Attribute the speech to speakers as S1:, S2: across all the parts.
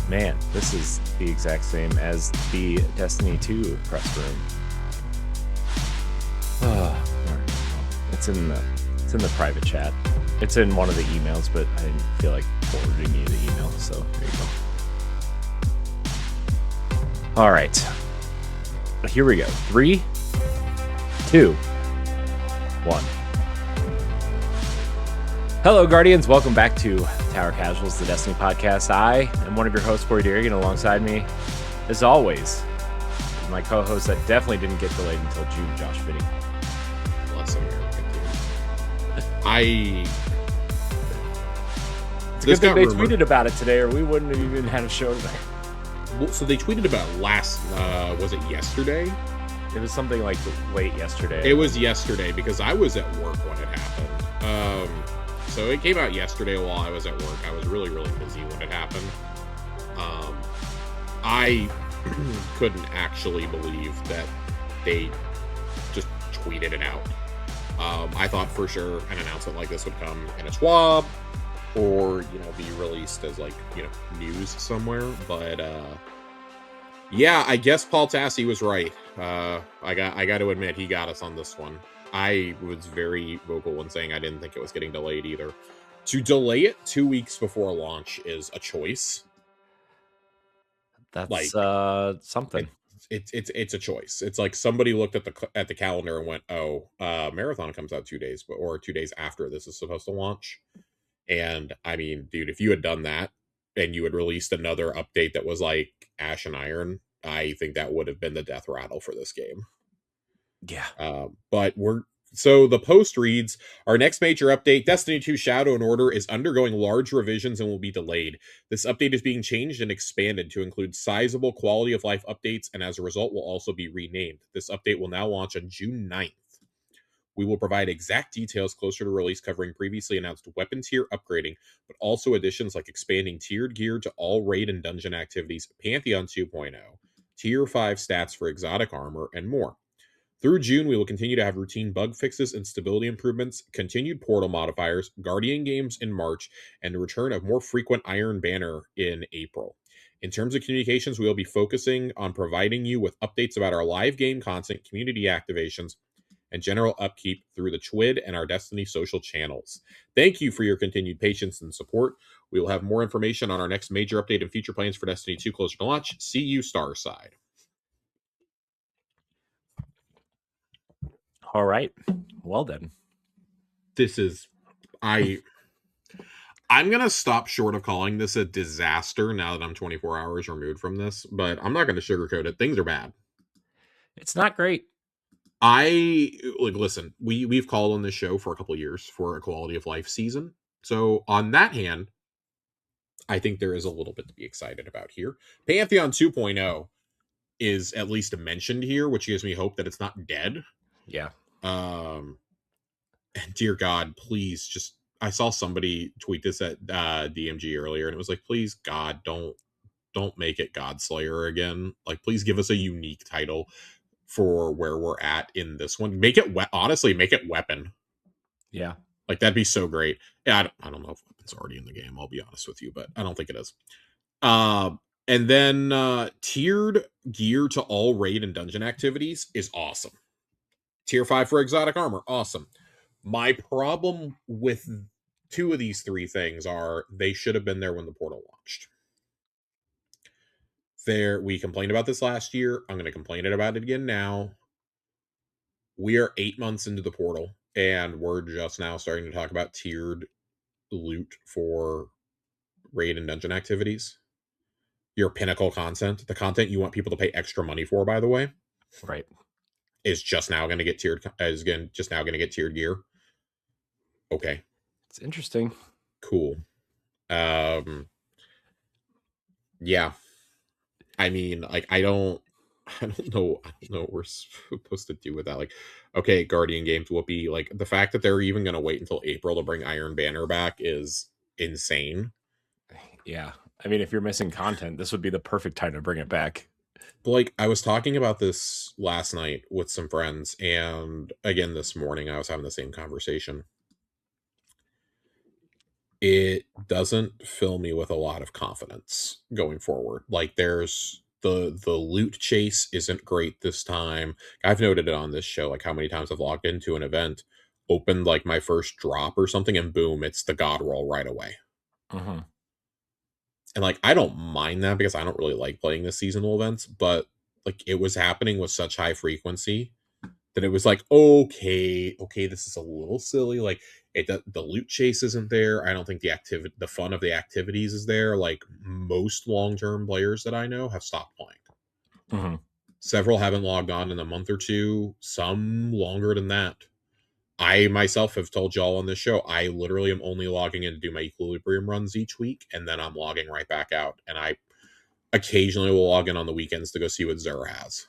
S1: Man, this is the exact same as the Destiny 2 press room. It's in the private chat. It's in one of the emails, but I didn't feel like forwarding you the email, so there you go. All right. Here we go. 3, 2, 1. Hello, Guardians. Welcome back to Tower Casuals, the Destiny podcast. I am one of your hosts, Dirrig, and alongside me, as always, is my co-host that definitely didn't get delayed until June, Josh Finney.
S2: Bless him.
S1: It's a good thing they tweeted about it today, or we wouldn't have even had a show today.
S2: Well, so they tweeted about was it yesterday?
S1: It was something like late yesterday.
S2: It was yesterday because I was at work when it happened. So it came out yesterday while I was at work. I was really, really busy when it happened. I couldn't actually believe that they just tweeted it out. I thought for sure an announcement like this would come in a swab or, be released as news somewhere. But yeah, I guess Paul Tassi was right. I got to admit, he got us on this one. I was very vocal when saying I didn't think it was getting delayed either. To delay it 2 weeks before launch is a choice.
S1: That's something.
S2: It's a choice. It's like somebody looked at the calendar and went, "Oh, Marathon comes out 2 days, or 2 days after this is supposed to launch." And I mean, dude, if you had done that and you had released another update that was like Ash and Iron, I think that would have been the death rattle for this game.
S1: Yeah.
S2: But the post reads, our next major update, Destiny 2 Shadow and Order, is undergoing large revisions and will be delayed. This update is being changed and expanded to include sizable quality of life updates, and as a result will also be renamed. This update will now launch on June 9th. We will provide exact details closer to release, covering previously announced weapon tier upgrading, but also additions like expanding tiered gear to all raid and dungeon activities, Pantheon 2.0, tier 5 stats for exotic armor, and more. Through June, we will continue to have routine bug fixes and stability improvements, continued portal modifiers, Guardian games in March, and the return of more frequent Iron Banner in April. In terms of communications, we will be focusing on providing you with updates about our live game content, community activations, and general upkeep through the TWID and our Destiny social channels. Thank you for your continued patience and support. We will have more information on our next major update and future plans for Destiny 2 closer to launch. See you, Starside.
S1: All right. Well then.
S2: This is... I'm going to stop short of calling this a disaster now that I'm 24 hours removed from this, but I'm not going to sugarcoat it. Things are bad.
S1: It's not great.
S2: Listen, we've called on this show for a couple of years for a quality of life season. So on that hand, I think there is a little bit to be excited about here. Pantheon 2.0 is at least mentioned here, which gives me hope that it's not dead.
S1: Yeah.
S2: And dear God, please just, I saw somebody tweet this at DMG earlier, and it was like, please God, don't make it Godslayer again. Like, please give us a unique title for where we're at in this one. Make it honestly, make it Weapon.
S1: Yeah.
S2: Like, that'd be so great. Yeah, I don't know if Weapon's already in the game, I'll be honest with you, but I don't think it is. And then tiered gear to all raid and dungeon activities is awesome. Tier 5 for exotic armor, awesome. My problem with two of these three things are they should have been there when the portal launched. We complained about this last year. I'm going to complain about it again now. We are 8 months into the portal, and we're just now starting to talk about tiered loot for raid and dungeon activities. Your pinnacle content, the content you want people to pay extra money for, by the way,
S1: right,
S2: is just now going to get tiered. Just now going to get tiered gear. Okay,
S1: it's interesting.
S2: Cool. Yeah. I mean, like, I don't know what we're supposed to do with that. Like, okay, Guardian games, whoopee. Like, the fact that they're even going to wait until April to bring Iron Banner back is insane.
S1: Yeah. I mean, if you're missing content, this would be the perfect time to bring it back.
S2: But, like, I was talking about this last night with some friends, and again this morning I was having the same conversation. It doesn't fill me with a lot of confidence going forward. Like there's the loot chase isn't great this time. I've noted it on this show, like how many times I've logged into an event, opened like my first drop or something, and boom, it's the god roll right away.
S1: Mm-hmm.
S2: And like I don't mind that because I don't really like playing the seasonal events, but like it was happening with such high frequency that it was like, okay, this is a little silly. Like the loot chase isn't there. I don't think the fun of the activities is there. Like most long-term players that I know have stopped playing.
S1: Mm-hmm.
S2: Several haven't logged on in a month or two, some longer than that. I myself have told y'all on this show, I literally am only logging in to do my equilibrium runs each week, and then I'm logging right back out. And I occasionally will log in on the weekends to go see what Zur has.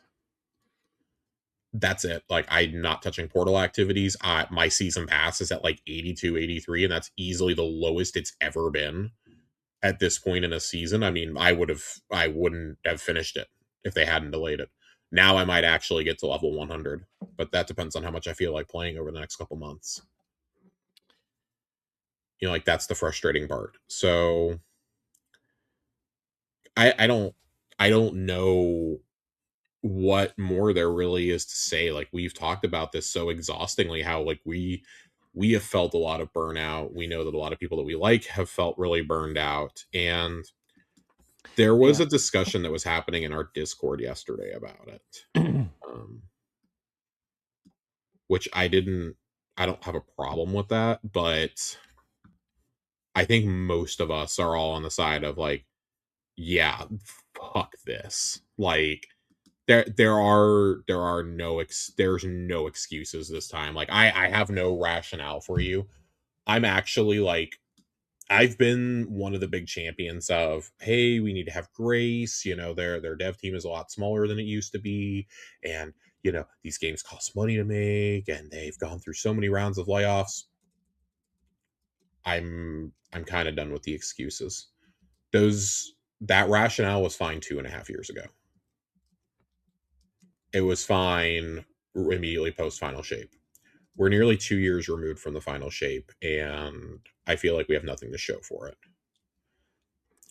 S2: That's it. Like I'm not touching portal activities. My season pass is at like 82, 83, and that's easily the lowest it's ever been at this point in a season. I mean, I wouldn't have finished it if they hadn't delayed it. Now I might actually get to level 100, but that depends on how much I feel like playing over the next couple months. You know, like that's the frustrating part. So I don't know what more there really is to say. Like we've talked about this so exhaustingly, how like we have felt a lot of burnout. We know that a lot of people that we like have felt really burned out. And there was
S1: Yeah.
S2: a discussion that was happening in our Discord yesterday about it. Um, which I don't have a problem with that, but I think most of us are all on the side of like, yeah, fuck this. Like there's no excuses this time. Like I have no rationale for you. I'm actually like I've been one of the big champions of, hey, we need to have grace. You know, their dev team is a lot smaller than it used to be, and you know these games cost money to make, and they've gone through so many rounds of layoffs. I'm kind of done with the excuses. Those that rationale was fine 2.5 years ago. It was fine immediately post final shape. We're nearly 2 years removed from the final shape, and I feel like we have nothing to show for it.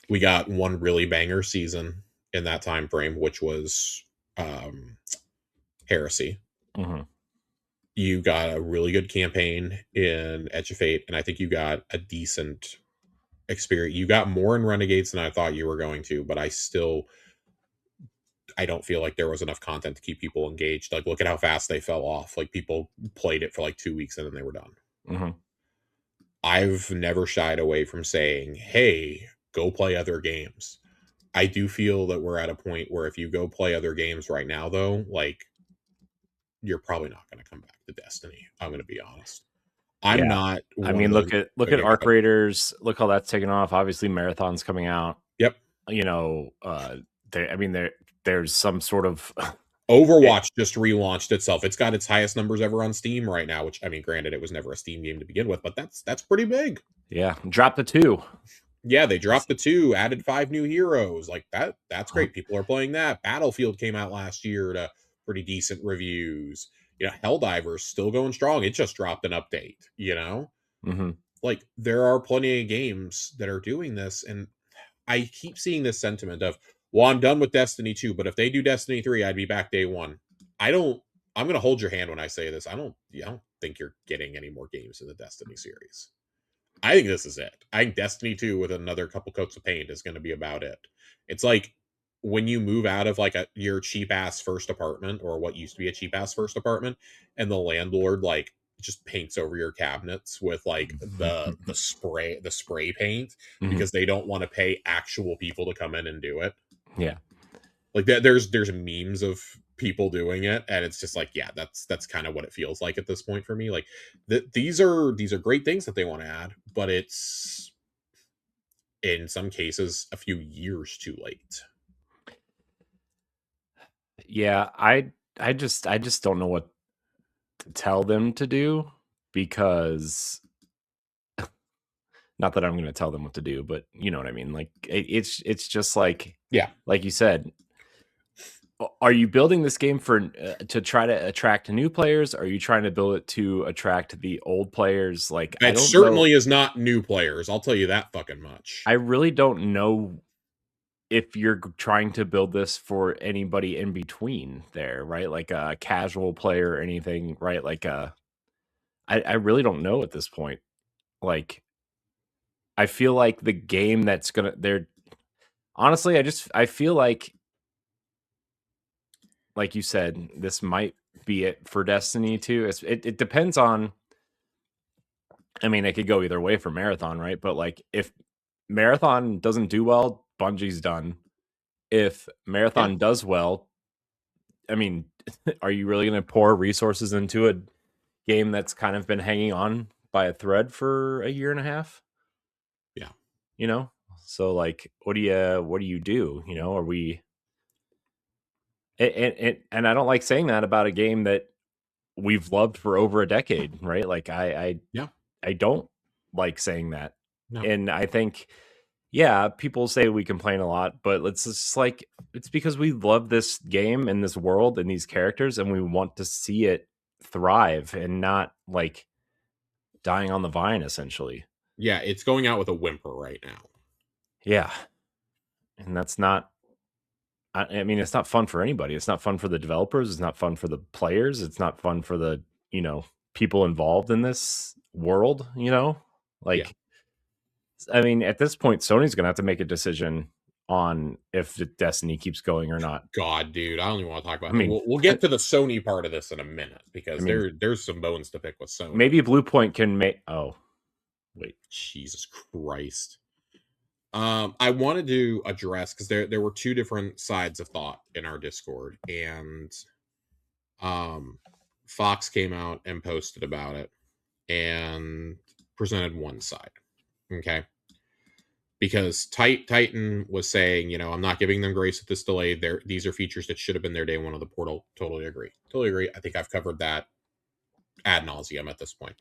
S2: We got one really banger season in that time frame, which was um, Heresy.
S1: Mm-hmm.
S2: You got a really good campaign in Edge of Fate, and I think you got a decent experience. You got more in Renegades than I thought you were going to, but I don't feel like there was enough content to keep people engaged. Like, look at how fast they fell off. Like, people played it for like 2 weeks and then they were done.
S1: Mm-hmm.
S2: I've never shied away from saying, hey, go play other games. I do feel that we're at a point where if you go play other games right now, though, like, you're probably not going to come back to Destiny. I'm going to be honest. I'm
S1: Yeah.
S2: not
S1: I
S2: one
S1: mean,
S2: of those.
S1: look at
S2: Okay,
S1: Arc Raiders. Look how that's taken off. Obviously, Marathon's coming out.
S2: yep.
S1: You know, there's some sort of
S2: Overwatch just relaunched itself. It's got its highest numbers ever on Steam right now, which I mean, granted, it was never a Steam game to begin with, but that's pretty big.
S1: yeah. Drop the 2.
S2: Yeah, they dropped the 2, added 5 new heroes. Like that's great. People are playing that. Battlefield came out last year to pretty decent reviews. You know, Helldiver's still going strong. It just dropped an update, you know?
S1: Mm-hmm.
S2: Like there are plenty of games that are doing this, and I keep seeing this sentiment of, well, I'm done with Destiny 2, but if they do Destiny 3, I'd be back day one. I'm gonna hold your hand when I say this. I don't think you're getting any more games in the Destiny series. I think this is it. I think Destiny 2 with another couple coats of paint is gonna be about it. It's like when you move out of like your cheap ass first apartment, or what used to be a cheap ass first apartment, and the landlord like just paints over your cabinets with like the spray paint
S1: Mm-hmm.
S2: because they don't want to pay actual people to come in and do it.
S1: Yeah.
S2: Like that there's memes of people doing it, and it's just like, yeah, that's kind of what it feels like at this point for me. Like these are great things that they want to add, but it's in some cases a few years too late.
S1: Yeah, I just don't know what to tell them to do, because not that I'm going to tell them what to do, but you know what I mean. Like it's just like,
S2: Yeah,
S1: like you said, Are you building this game for to try to attract new players? Are you trying to build it to attract the old players? Like, I
S2: It
S1: don't know.
S2: certainly is not new players. I'll tell you that fucking much.
S1: I really don't know if you're trying to build this for anybody in between there, right? Like a casual player or anything, right? Like I really don't know at this point. Like, I feel like the game that's gonna they're honestly, I feel like you said, this might be it for Destiny 2. It depends on. I mean, it could go either way for Marathon, right? But like, if Marathon doesn't do well, Bungie's done. If
S2: Yeah.
S1: Marathon does well, I mean, are you really going to pour resources into a game that's kind of been hanging on by a thread for a year and a half?
S2: Yeah.
S1: You know, so like, what do you do? You know, are we? And I don't like saying that about a game that we've loved for over a decade, right? Like,
S2: Yeah.
S1: I don't like saying that,
S2: No.
S1: and I think, yeah, people say we complain a lot, but it's just like it's because we love this game and this world and these characters, and we want to see it thrive and not like dying on the vine, essentially.
S2: Yeah, it's going out with a whimper right now.
S1: Yeah, and that's not. I mean, it's not fun for anybody. It's not fun for the developers. It's not fun for the players. It's not fun for the people involved in this world.
S2: Yeah.
S1: Like, I mean, at this point, Sony's gonna have to make a decision on if the Destiny keeps going or not.
S2: God, dude, I don't even want to talk
S1: I
S2: about.
S1: mean,
S2: We'll get to the Sony part of this in a minute
S1: I
S2: because
S1: mean,
S2: there's some bones to pick with Sony.
S1: maybe Blue Point can make. Oh, wait.
S2: Jesus Christ. I wanted to address because there were two different sides of thought in our Discord, and um, Fox came out and posted about it and presented one side. Okay, because Titan was saying, I'm not giving them grace with this delay. These are features that should have been there day one of the portal. Totally agree. Totally agree. I think I've covered that ad nauseum at this point.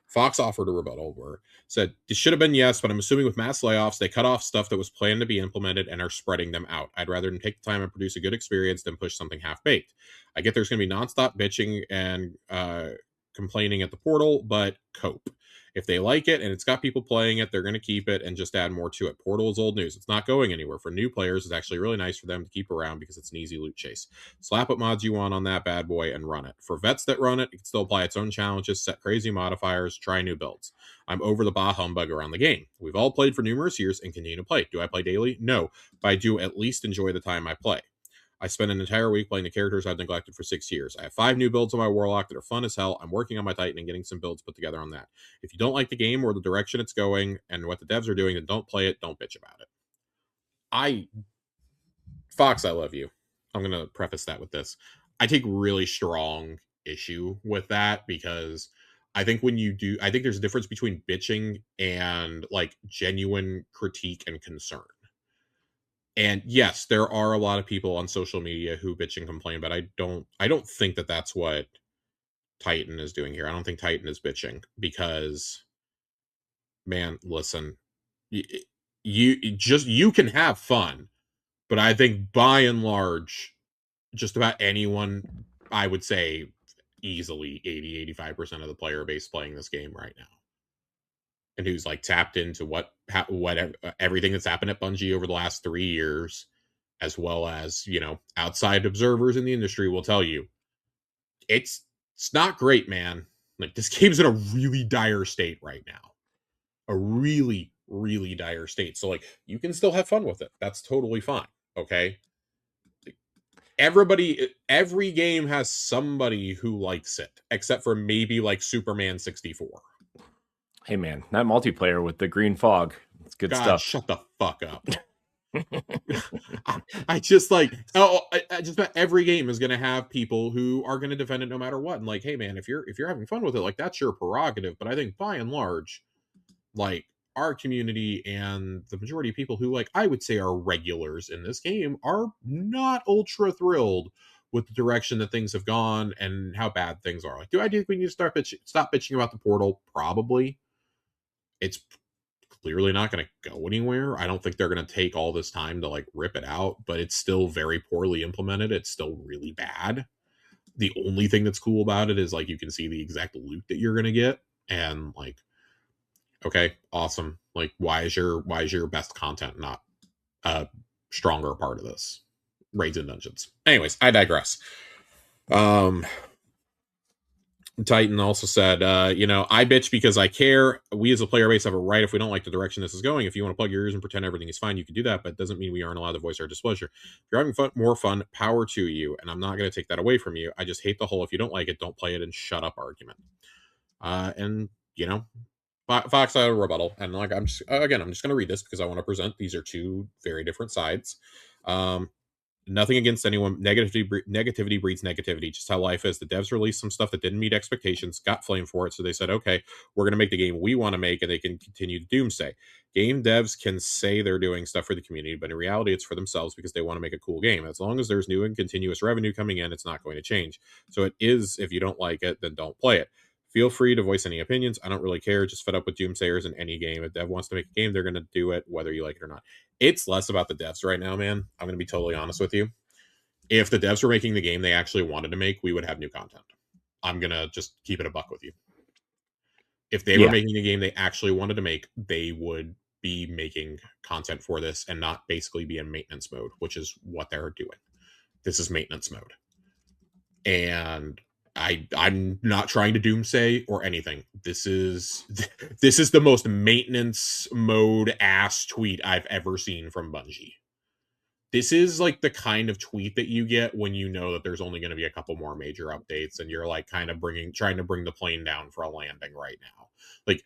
S2: Fox offered a rebuttal where said it should have been yes, but I'm assuming with mass layoffs, they cut off stuff that was planned to be implemented and are spreading them out. I'd rather than take the time and produce a good experience than push something half baked. I get there's going to be nonstop bitching and complaining at the portal, but cope. If they like it and it's got people playing it, they're going to keep it and just add more to it. Portal is old news. It's not going anywhere. For new players, it's actually really nice for them to keep around because it's an easy loot chase. Slap what mods you want on that bad boy and run it. For vets that run it, it can still apply its own challenges, set crazy modifiers, try new builds. I'm over the bah humbug around the game. We've all played for numerous years and continue to play. Do I play daily? No, but I do at least enjoy the time I play. I spent an entire week playing the characters I've neglected for 6 years. I have 5 new builds on my Warlock that are fun as hell. I'm working on my Titan and getting some builds put together on that. If you don't like the game or the direction it's going and what the devs are doing, then don't play it. Don't bitch about it. Fox, I love you. I'm going to preface that with this. I take really strong issue with that because I think I think there's a difference between bitching and like genuine critique and concern. And yes, there are a lot of people on social media who bitch and complain, but I don't think that that's what Titan is doing here. I don't think Titan is bitching because, man, listen, you can have fun, but I think by and large, just about anyone, I would say easily 80-85% of the player base playing this game right now, and who's like tapped into everything that's happened at Bungie over the last 3 years, as well as outside observers in the industry will tell you it's not great, man. Like, this game's in a really dire state right now, a really really dire state. So like, you can still have fun with it. That's totally fine. Okay, every game has somebody who likes it, except for maybe like Superman 64.
S1: Hey, man, that multiplayer with the green fog, it's good
S2: God,
S1: stuff.
S2: shut the fuck up. I just like, I just bet every game is going to have people who are going to defend it no matter what. And like, hey man, if you're having fun with it, like, that's your prerogative. But I think by and large, like, our community and the majority of people who, like, I would say are regulars in this game are not ultra thrilled with the direction that things have gone and how bad things are. Like, do I think we need to stop bitching about the portal? Probably. It's clearly not going to go anywhere. I don't think they're going to take all this time to like rip it out, but it's still very poorly implemented. It's still really bad. The only thing that's cool about it is like you can see the exact loot that you're going to get, and like, okay, awesome. Like, why is your best content not a stronger part of this? Raids and dungeons. Anyways, I digress. Titan also said, I bitch because I care. We as a player base have a right if we don't like the direction this is going. If you want to plug your ears and pretend everything is fine, you can do that, but it doesn't mean we aren't allowed to voice our displeasure. If you're having more fun, power to you, and I'm not going to take that away from you. I just hate the whole if you don't like it, don't play it and shut up argument. And, Fox had a rebuttal, and like I'm just going to read this because I want to present. These are two very different sides. Nothing against anyone. Negativity breeds negativity. Just how life is. The devs released some stuff that didn't meet expectations, got flamed for it, so they said, okay, we're going to make the game we want to make, and they can continue to doomsday. Game devs can say they're doing stuff for the community, but in reality, it's for themselves because they want to make a cool game. As long as there's new and continuous revenue coming in, it's not going to change. So it is, if you don't like it, then don't play it. Feel free to voice any opinions. I don't really care. Just fed up with doomsayers in any game. If dev wants to make a game, they're going to do it, whether you like it or not. It's less about the devs right now, man. I'm going to be totally honest with you. If the devs were making the game they actually wanted to make, we would have new content. I'm going to just keep it a buck with you. If they were making the game they actually wanted to make, they would be making content for this and not basically be in maintenance mode, which is what they're doing. This is maintenance mode. And I'm not trying to doomsay or anything. This is the most maintenance mode ass tweet I've ever seen from Bungie. This is like the kind of tweet that you get when you know that there's only going to be a couple more major updates and you're like kind of trying to bring the plane down for a landing right now. Like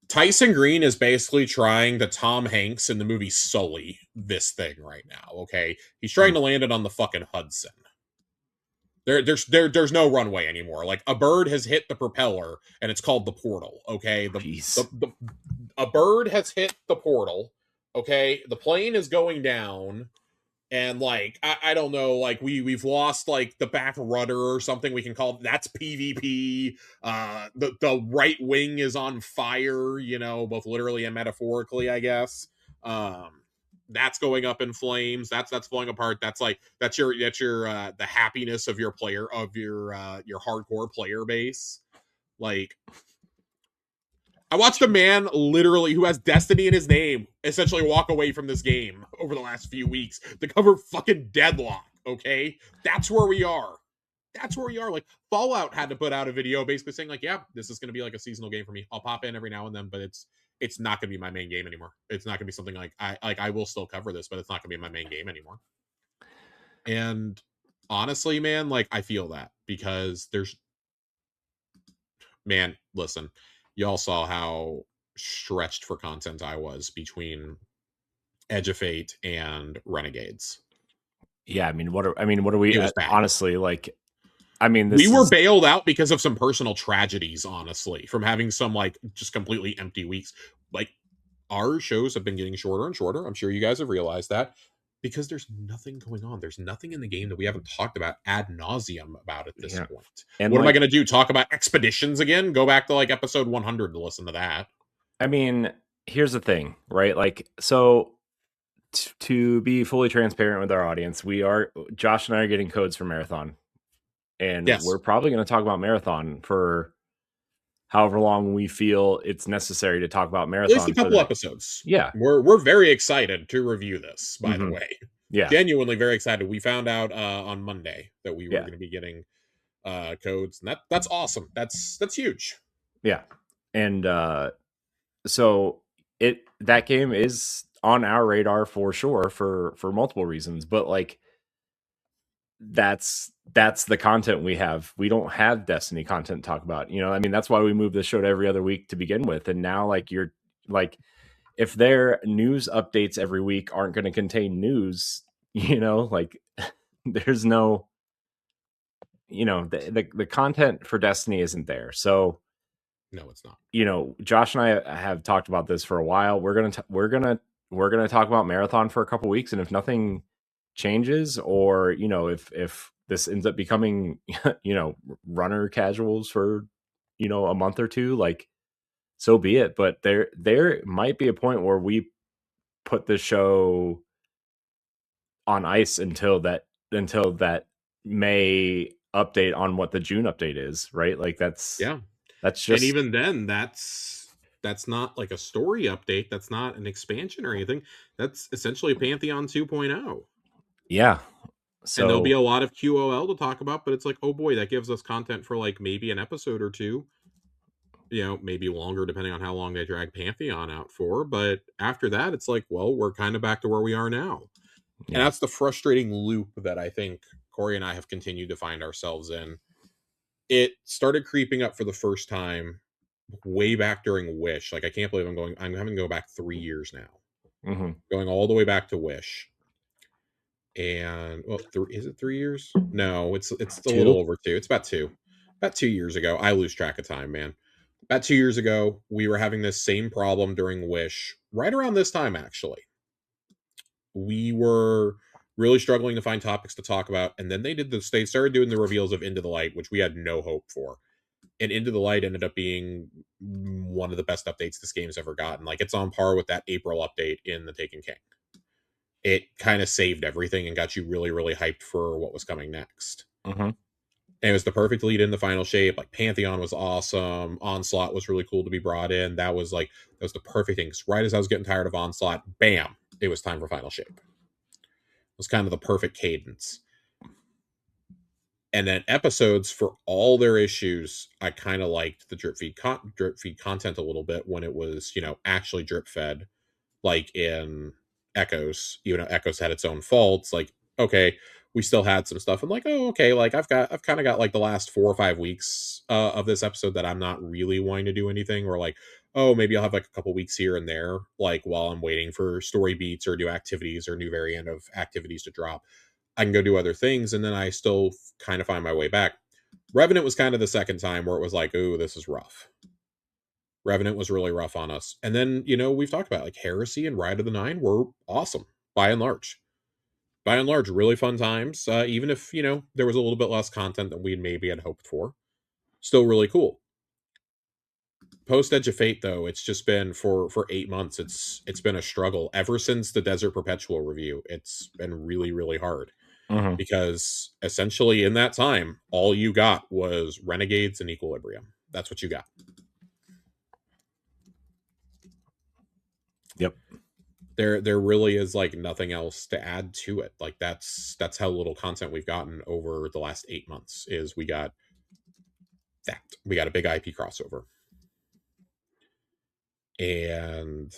S2: Tyson Green is basically trying to Tom Hanks in the movie Sully this thing right now, okay? He's trying to land it on the fucking Hudson. There's no runway anymore. Like a bird has hit the propeller and it's called the portal. Okay. A bird has hit the portal. Okay. The plane is going down and like, I don't know, like we've lost like the back rudder or something we can call it. That's PvP. The right wing is on fire, both literally and metaphorically, I guess. That's going up in flames. That's falling apart. That's your the happiness of your player, of your hardcore player base. Like, I watched a man literally who has Destiny in his name essentially walk away from this game over the last few weeks to cover fucking Deadlock. Okay, that's where we are. Like Fallout had to put out a video basically saying like, yeah, this is going to be like a seasonal game for me. I'll pop in every now and then, but it's not going to be my main game anymore. It's not going to be something like I will still cover this, but it's not going to be my main game anymore. And honestly, man, like I feel that because listen, y'all saw how stretched for content I was between Edge of Fate and Renegades.
S1: Yeah, I mean, what are we honestly like? I mean,
S2: we were bailed out because of some personal tragedies, honestly, from having some like just completely empty weeks. Like our shows have been getting shorter and shorter. I'm sure you guys have realized that because there's nothing going on. There's nothing in the game that we haven't talked about ad nauseum about at this point. And what am I going to do? Talk about expeditions again? Go back to like episode 100 to listen to that.
S1: I mean, here's the thing, right? Like, so to be fully transparent with our audience, Josh and I are getting codes for Marathon. And we're probably going to talk about Marathon for however long we feel it's necessary to talk about Marathon.
S2: At least a couple episodes.
S1: Yeah.
S2: We're very excited to review this, by the way.
S1: Yeah.
S2: Genuinely very excited. We found out on Monday that we were going to be getting codes. And that's awesome. That's huge.
S1: Yeah. And so that game is on our radar for sure for multiple reasons. But like, that's the content we have. We don't have Destiny content to talk about, I mean, that's why we moved the show to every other week to begin with. And now like you're like, if their news updates every week aren't going to contain news, like there's no, the content for Destiny isn't there. So
S2: no, it's not.
S1: Josh and I have talked about this for a while. We're going to talk about Marathon for a couple weeks. And if nothing changes, or if this ends up becoming runner casuals for a month or two, like so be it. But there might be a point where we put the show on ice until that May update on what the June update is, right? Like that's just,
S2: and even then, that's not like a story update. That's not an expansion or anything. That's essentially Pantheon 2.0.
S1: yeah.
S2: And there'll be
S1: So
S2: a lot of QOL to talk about, but it's like, oh boy, that gives us content for like maybe an episode or two. You know, maybe longer depending on how long they drag Pantheon out for. But after that, it's like, well, we're kind of back to where we are now.
S1: yeah.
S2: And that's the frustrating loop that I think Corey and I have continued to find ourselves in. It started creeping up for the first time way back during Wish. Like, I can't believe I'm having to go back 3 years now.
S1: Mm-hmm.
S2: Going all the way back to Wish. And well, is it 3 years? No, it's a little over 2. It's about 2. About 2 years ago. I lose track of time, man. About 2 years ago, we were having this same problem during Wish, right around this time, actually. We were really struggling to find topics to talk about, and then they started doing the reveals of Into the Light, which we had no hope for. And Into the Light ended up being one of the best updates this game's ever gotten. Like, it's on par with that April update in The Taken King. It kind of saved everything and got you really, really hyped for what was coming next.
S1: Mm-hmm.
S2: And it was the perfect lead in the final shape. Like, Pantheon was awesome. Onslaught was really cool to be brought in. That was the perfect thing. Right as I was getting tired of Onslaught, bam, it was time for final shape. It was kind of the perfect cadence. And then episodes, for all their issues, I kind of liked the drip feed content a little bit when it was, actually drip fed, like in Echoes. Echoes had its own faults. Like, okay, we still had some stuff. I'm like, oh, okay, like I've kind of got like the last 4 or 5 weeks of this episode that I'm not really wanting to do anything, or like, oh, maybe I'll have like a couple weeks here and there, like while I'm waiting for story beats or new activities or new variant of activities to drop. I can go do other things, and then I still kind of find my way back. Revenant was kind of the second time where it was like, ooh, this is rough. Revenant was really rough on us. And then, we've talked about like Heresy and Ride of the Nine were awesome by and large. By and large, really fun times. Even if, there was a little bit less content than we maybe had hoped for. Still really cool. Post Edge of Fate, though, it's just been for 8 months. It's been a struggle ever since the Desert Perpetual review. It's been really, really hard.
S1: Mm-hmm.
S2: Because essentially in that time, all you got was Renegades and Equilibrium. That's what you got.
S1: Yep.
S2: There really is like nothing else to add to it. Like that's how little content we've gotten over the last 8 months. Is we got a big IP crossover. And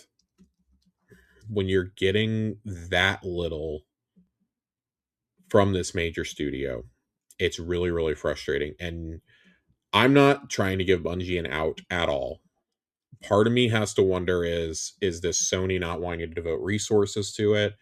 S2: when you're getting that little from this major studio, it's really, really frustrating. And I'm not trying to give Bungie an out at all. Part of me has to wonder is this Sony not wanting to devote resources to it?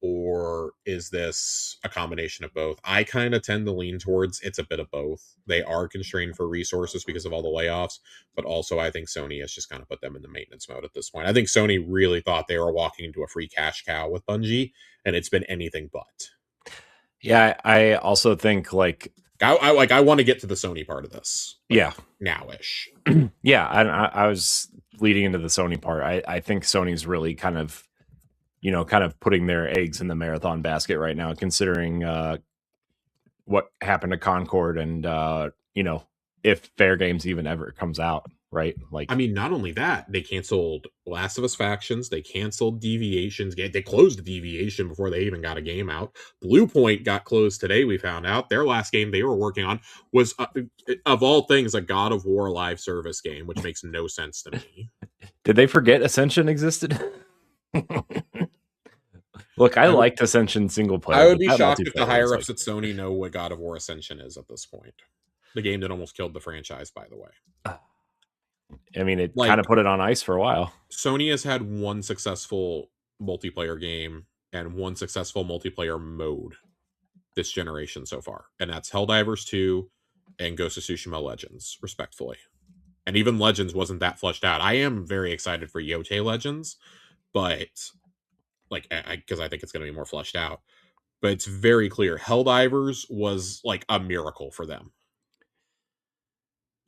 S2: Or is this a combination of both? I kind of tend to lean towards it's a bit of both. They are constrained for resources because of all the layoffs, but also I think Sony has just kind of put them in the maintenance mode at this point. I think Sony really thought they were walking into a free cash cow with Bungie, and it's been anything but.
S1: Yeah, I also think like
S2: I want to get to the Sony part of this.
S1: Yeah.
S2: Now-ish.
S1: Yeah, I was leading into the Sony part. I think Sony's really kind of putting their eggs in the marathon basket right now, considering what happened to Concord and if Fair Games even ever comes out, right? Like,
S2: I mean, not only that, they canceled Last of Us Factions, they canceled Deviations, they closed Deviation before they even got a game out. Blue Point got closed today, we found out. Their last game they were working on was, of all things, a God of War live service game, which makes no sense to me.
S1: Did they forget Ascension existed? Look, I liked Ascension single player.
S2: I would be shocked if the higher ups at Sony know what God of War Ascension is at this point. The game that almost killed the franchise, by the way.
S1: I mean, it kind of put it on ice for a while.
S2: Sony has had one successful multiplayer game and one successful multiplayer mode this generation so far, and that's Helldivers 2 and Ghost of Tsushima Legends, respectfully. And even Legends wasn't that fleshed out. I am very excited for Yote Legends, but because I think it's going to be more fleshed out. But it's very clear Helldivers was like a miracle for them.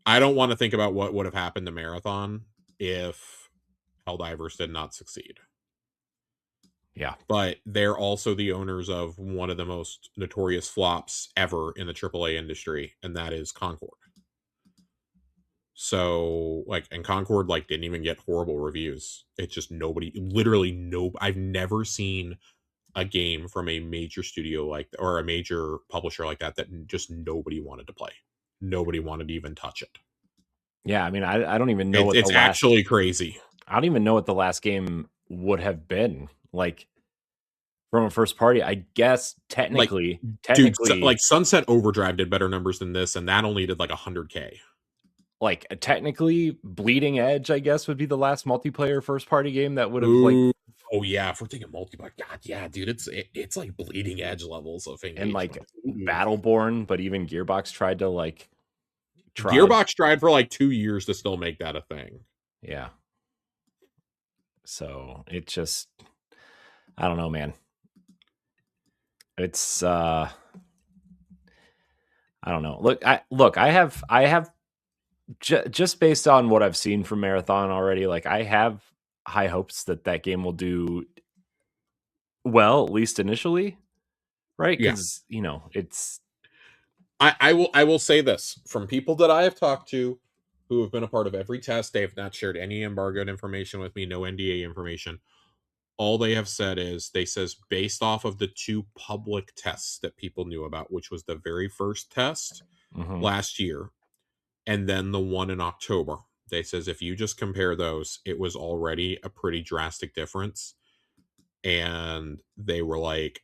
S2: I don't want to think about what would have happened to Marathon if Helldivers did not succeed.
S1: Yeah.
S2: But they're also the owners of one of the most notorious flops ever in the AAA industry, and that is Concord. So, like, and Concord, like, didn't even get horrible reviews. It's just nobody, literally no, I've never seen a game from a major studio like, or a major publisher like that, that just nobody wanted to play. Nobody wanted to even touch it.
S1: Yeah, I mean, I don't even know what
S2: It's
S1: the last,
S2: actually crazy.
S1: I don't even know what the last game would have been like from a first party. I guess technically,
S2: Dude, like Sunset Overdrive did better numbers than this, and that only did like 100K.
S1: Like technically, Bleeding Edge, I guess, would be the last multiplayer first party game that would have like.
S2: Oh yeah, if we're thinking multiplayer, God, yeah, dude, it's like Bleeding Edge levels of engagement.
S1: And like Battleborn, but even Gearbox tried to like.
S2: Gearbox tried for like 2 years to still make that a thing.
S1: Yeah. So it just, I don't know, man. It's I don't know. Look, I have just based on what I've seen from Marathon already, like I have high hopes that game will do well, at least initially, right? Because it's.
S2: I will say this from people that I have talked to who have been a part of every test. They have not shared any embargoed information with me, no NDA information. All they have said is based off of the 2 public tests that people knew about, which was the very first test last year and then the one in October. They says if you just compare those, it was already a pretty drastic difference. And they were like,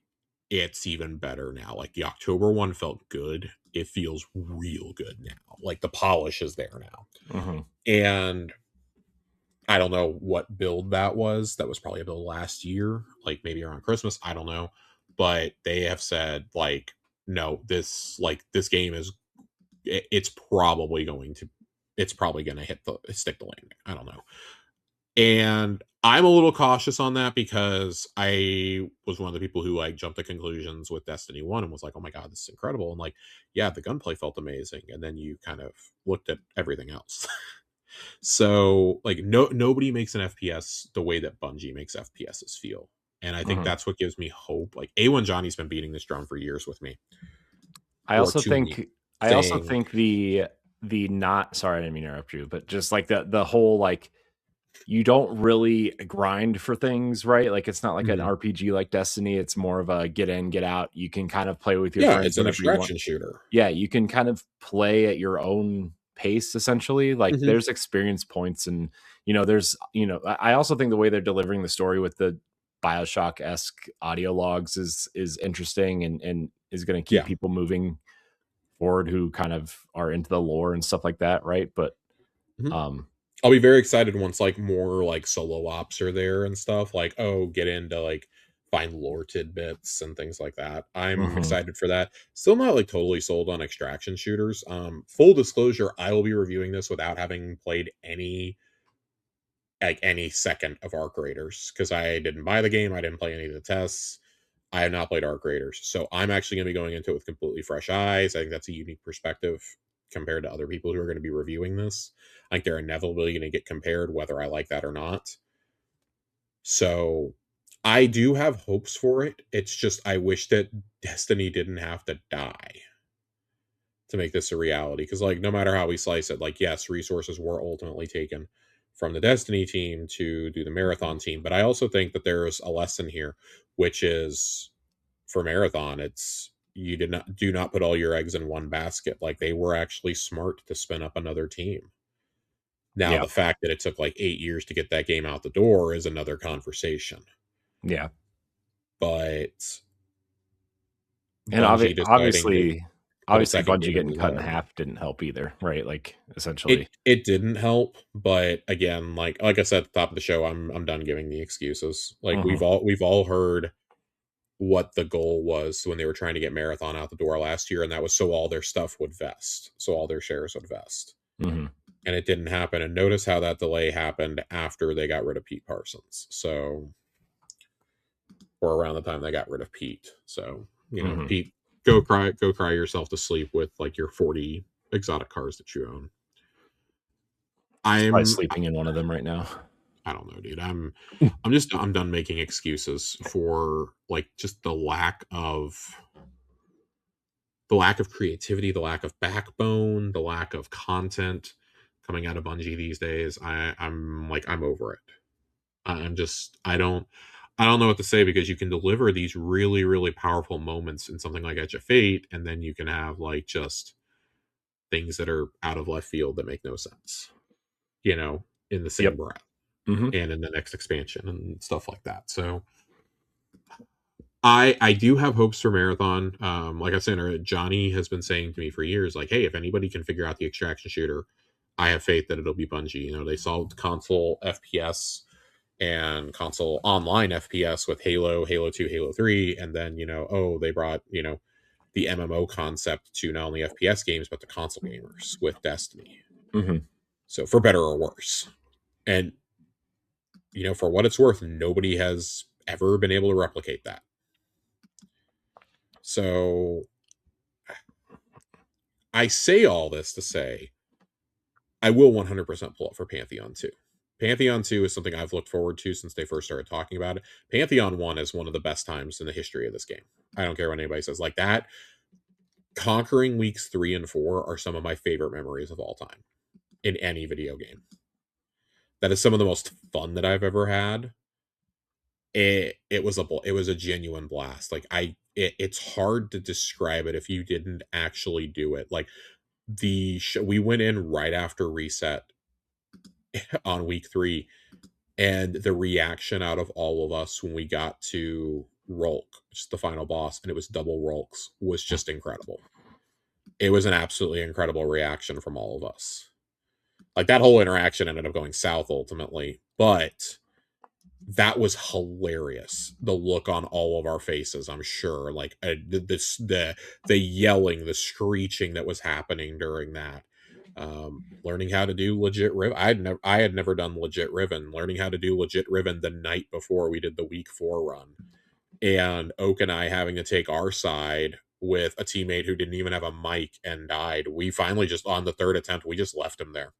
S2: it's even better now. Like the October one felt good. It feels real good now. Like the polish is there now. And I don't know what build that was. That was probably a build last year, like maybe around Christmas. I don't know. But they have said, like, no, this game is, it's probably going to stick the landing. I don't know. And I'm a little cautious on that because I was one of the people who like jumped to conclusions with Destiny 1 and was like, oh my God, this is incredible. And like, yeah, the gunplay felt amazing. And then you kind of looked at everything else. So like nobody makes an FPS the way that Bungie makes FPSs feel. And I think that's what gives me hope. Like A1 Johnny's been beating this drum for years with me.
S1: I also think the not, sorry, I didn't mean to interrupt you, but just like the whole like you don't really grind for things, right? Like it's not like an RPG like Destiny. It's more of a get in, get out. You can kind of play with your friends.
S2: It's an abstraction shooter.
S1: Yeah, you can kind of play at your own pace essentially. Like there's experience points, and there's I also think the way they're delivering the story with the BioShock-esque audio logs is interesting and is going to keep people moving forward who kind of are into the lore and stuff like that, right? But
S2: I'll be very excited once like more like solo ops are there and stuff, like get into like find lore tidbits and things like that. I'm excited for that. Still not like totally sold on extraction shooters. Full disclosure, I will be reviewing this without having played any second of Arc Raiders because I didn't buy the game. I didn't play any of the tests. I have not played Arc Raiders, so I'm actually going to be going into it with completely fresh eyes. I think that's a unique perspective compared to other people who are going to be reviewing this. I think they're inevitably going to get compared whether I like that or not. So I do have hopes for it. It's just I wish that Destiny didn't have to die to make this a reality. Because like no matter how we slice it, like yes, resources were ultimately taken from the Destiny team to do the Marathon team. But I also think that there's a lesson here, which is for Marathon, it's you do not put all your eggs in one basket. Like they were actually smart to spin up another team. Now, the fact that it took like 8 years to get that game out the door is another conversation.
S1: Yeah.
S2: But
S1: and obviously Bungie getting cut in half didn't help either, right? Like essentially
S2: it didn't help, but again, like I said at the top of the show, I'm done giving the excuses. Like we've all heard what the goal was when they were trying to get Marathon out the door last year, and that was so all their stuff would vest, so all their shares would vest. And it didn't happen. And notice how that delay happened after they got rid of Pete Parsons. So, or around the time they got rid of Pete. So, Pete, go cry yourself to sleep with like your 40 exotic cars that you own.
S1: Probably
S2: I'm
S1: sleeping in one of them right now.
S2: I don't know, dude. I'm done making excuses for like just the lack of creativity, the lack of backbone, the lack of content coming out of Bungie these days. I'm over it. I'm just I don't know what to say, because you can deliver these really, really powerful moments in something like Edge of Fate, and then you can have like just things that are out of left field that make no sense, in the same
S1: Yep.
S2: breath,
S1: Mm-hmm.
S2: and in the next expansion and stuff like that. So I do have hopes for Marathon. Like I said, Johnny has been saying to me for years, like, hey, if anybody can figure out the extraction shooter, I have faith that it'll be Bungie. They solved console FPS and console online FPS with Halo, Halo 2, Halo 3, and then, they brought, the MMO concept to not only FPS games, but to console gamers with Destiny.
S1: Mm-hmm.
S2: So for better or worse. And, for what it's worth, nobody has ever been able to replicate that. So I say all this to say I will 100% pull up for Pantheon 2. Pantheon 2 is something I've looked forward to since they first started talking about it. Pantheon 1 is one of the best times in the history of this game. I don't care what anybody says. Like that, conquering weeks 3 and 4 are some of my favorite memories of all time in any video game. That is some of the most fun that I've ever had. It was a genuine blast. Like it's hard to describe it if you didn't actually do it. Like we went in right after reset on week 3, and the reaction out of all of us when we got to Rolk, which is the final boss, and it was double Rolks, was just incredible. It was an absolutely incredible reaction from all of us. Like that whole interaction ended up going south ultimately, but that was hilarious. The look on all of our faces, I'm sure, like the yelling, the screeching that was happening during that. Learning how to do legit Riven. I had never done legit Riven. Learning how to do legit Riven the night before we did the week 4 run, and Oak and I having to take our side with a teammate who didn't even have a mic and died. We finally just on the third attempt we just left him there.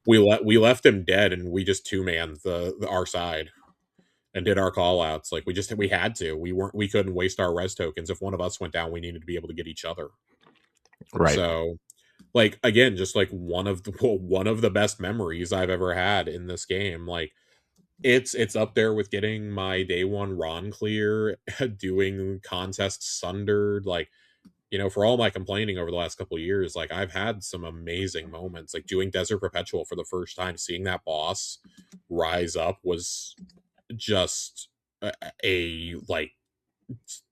S2: We left him dead, and we just two-manned our side and did our call outs. Like we had to. We couldn't waste our res tokens. If one of us went down, we needed to be able to get each other.
S1: Right.
S2: So like again, just like one of the best memories I've ever had in this game. Like it's up there with getting my day 1 Ron clear, doing contests sundered, like for all my complaining over the last couple of years, like I've had some amazing moments. Like doing Desert Perpetual for the first time, seeing that boss rise up was just a like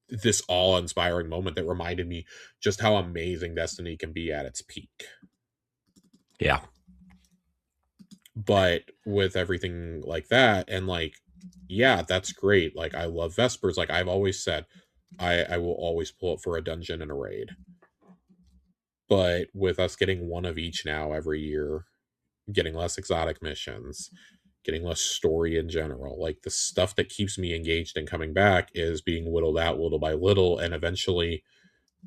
S2: this awe-inspiring moment that reminded me just how amazing Destiny can be at its peak.
S1: Yeah.
S2: But with everything like that, and like, yeah, that's great. Like I love Vespers. Like I've always said, I will always pull up for a dungeon and a raid. But with us getting one of each now every year, getting less exotic missions, getting less story in general, like the stuff that keeps me engaged and coming back is being whittled out little by little, and eventually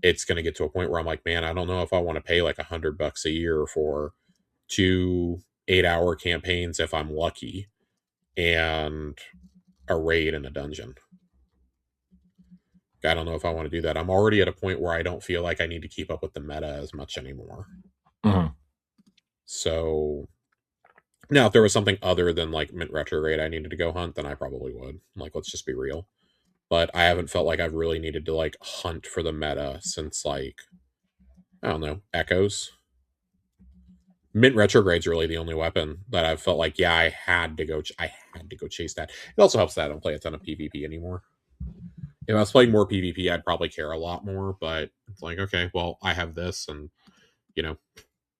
S2: it's going to get to a point where I'm like, man, I don't know if I want to pay like $100 a year for 2 8-hour campaigns if I'm lucky, and a raid in a dungeon. I don't know if I want to do that. I'm already at a point where I don't feel like I need to keep up with the meta as much anymore.
S1: Mm-hmm.
S2: So now if there was something other than like Mint Retrograde I needed to go hunt, then I probably would. Like, let's just be real. But I haven't felt like I've really needed to like hunt for the meta since like, I don't know, Echoes. Mint Retrograde's really the only weapon that I've felt like, yeah, I had to go chase that. It also helps that I don't play a ton of PvP anymore. If I was playing more PvP, I'd probably care a lot more, but it's like, okay, well, I have this, and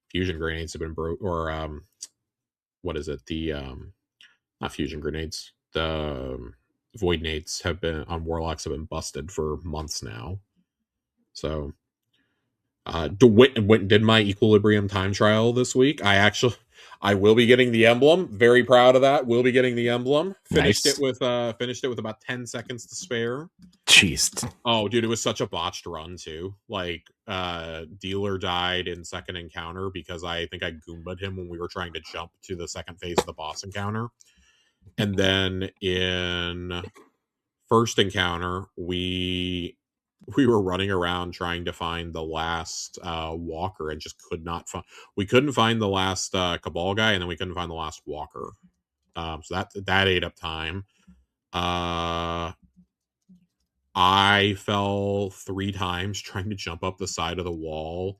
S2: fusion grenades have been broke, or what is it? The not fusion grenades, the void nades have been on warlocks have been busted for months now. So did my equilibrium time trial this week. I will be getting the emblem. Very proud of that. Will be getting the emblem. Finished
S1: Nice.
S2: it with about 10 seconds to spare.
S1: Jeez.
S2: Oh, dude, it was such a botched run too. Like, dealer died in second encounter because I think I goomba'd him when we were trying to jump to the second phase of the boss encounter. And then in first encounter, we were running around trying to find the last walker and just could not find. We couldn't find the last Cabal guy, and then we couldn't find the last walker. So that ate up time. I fell 3 times trying to jump up the side of the wall,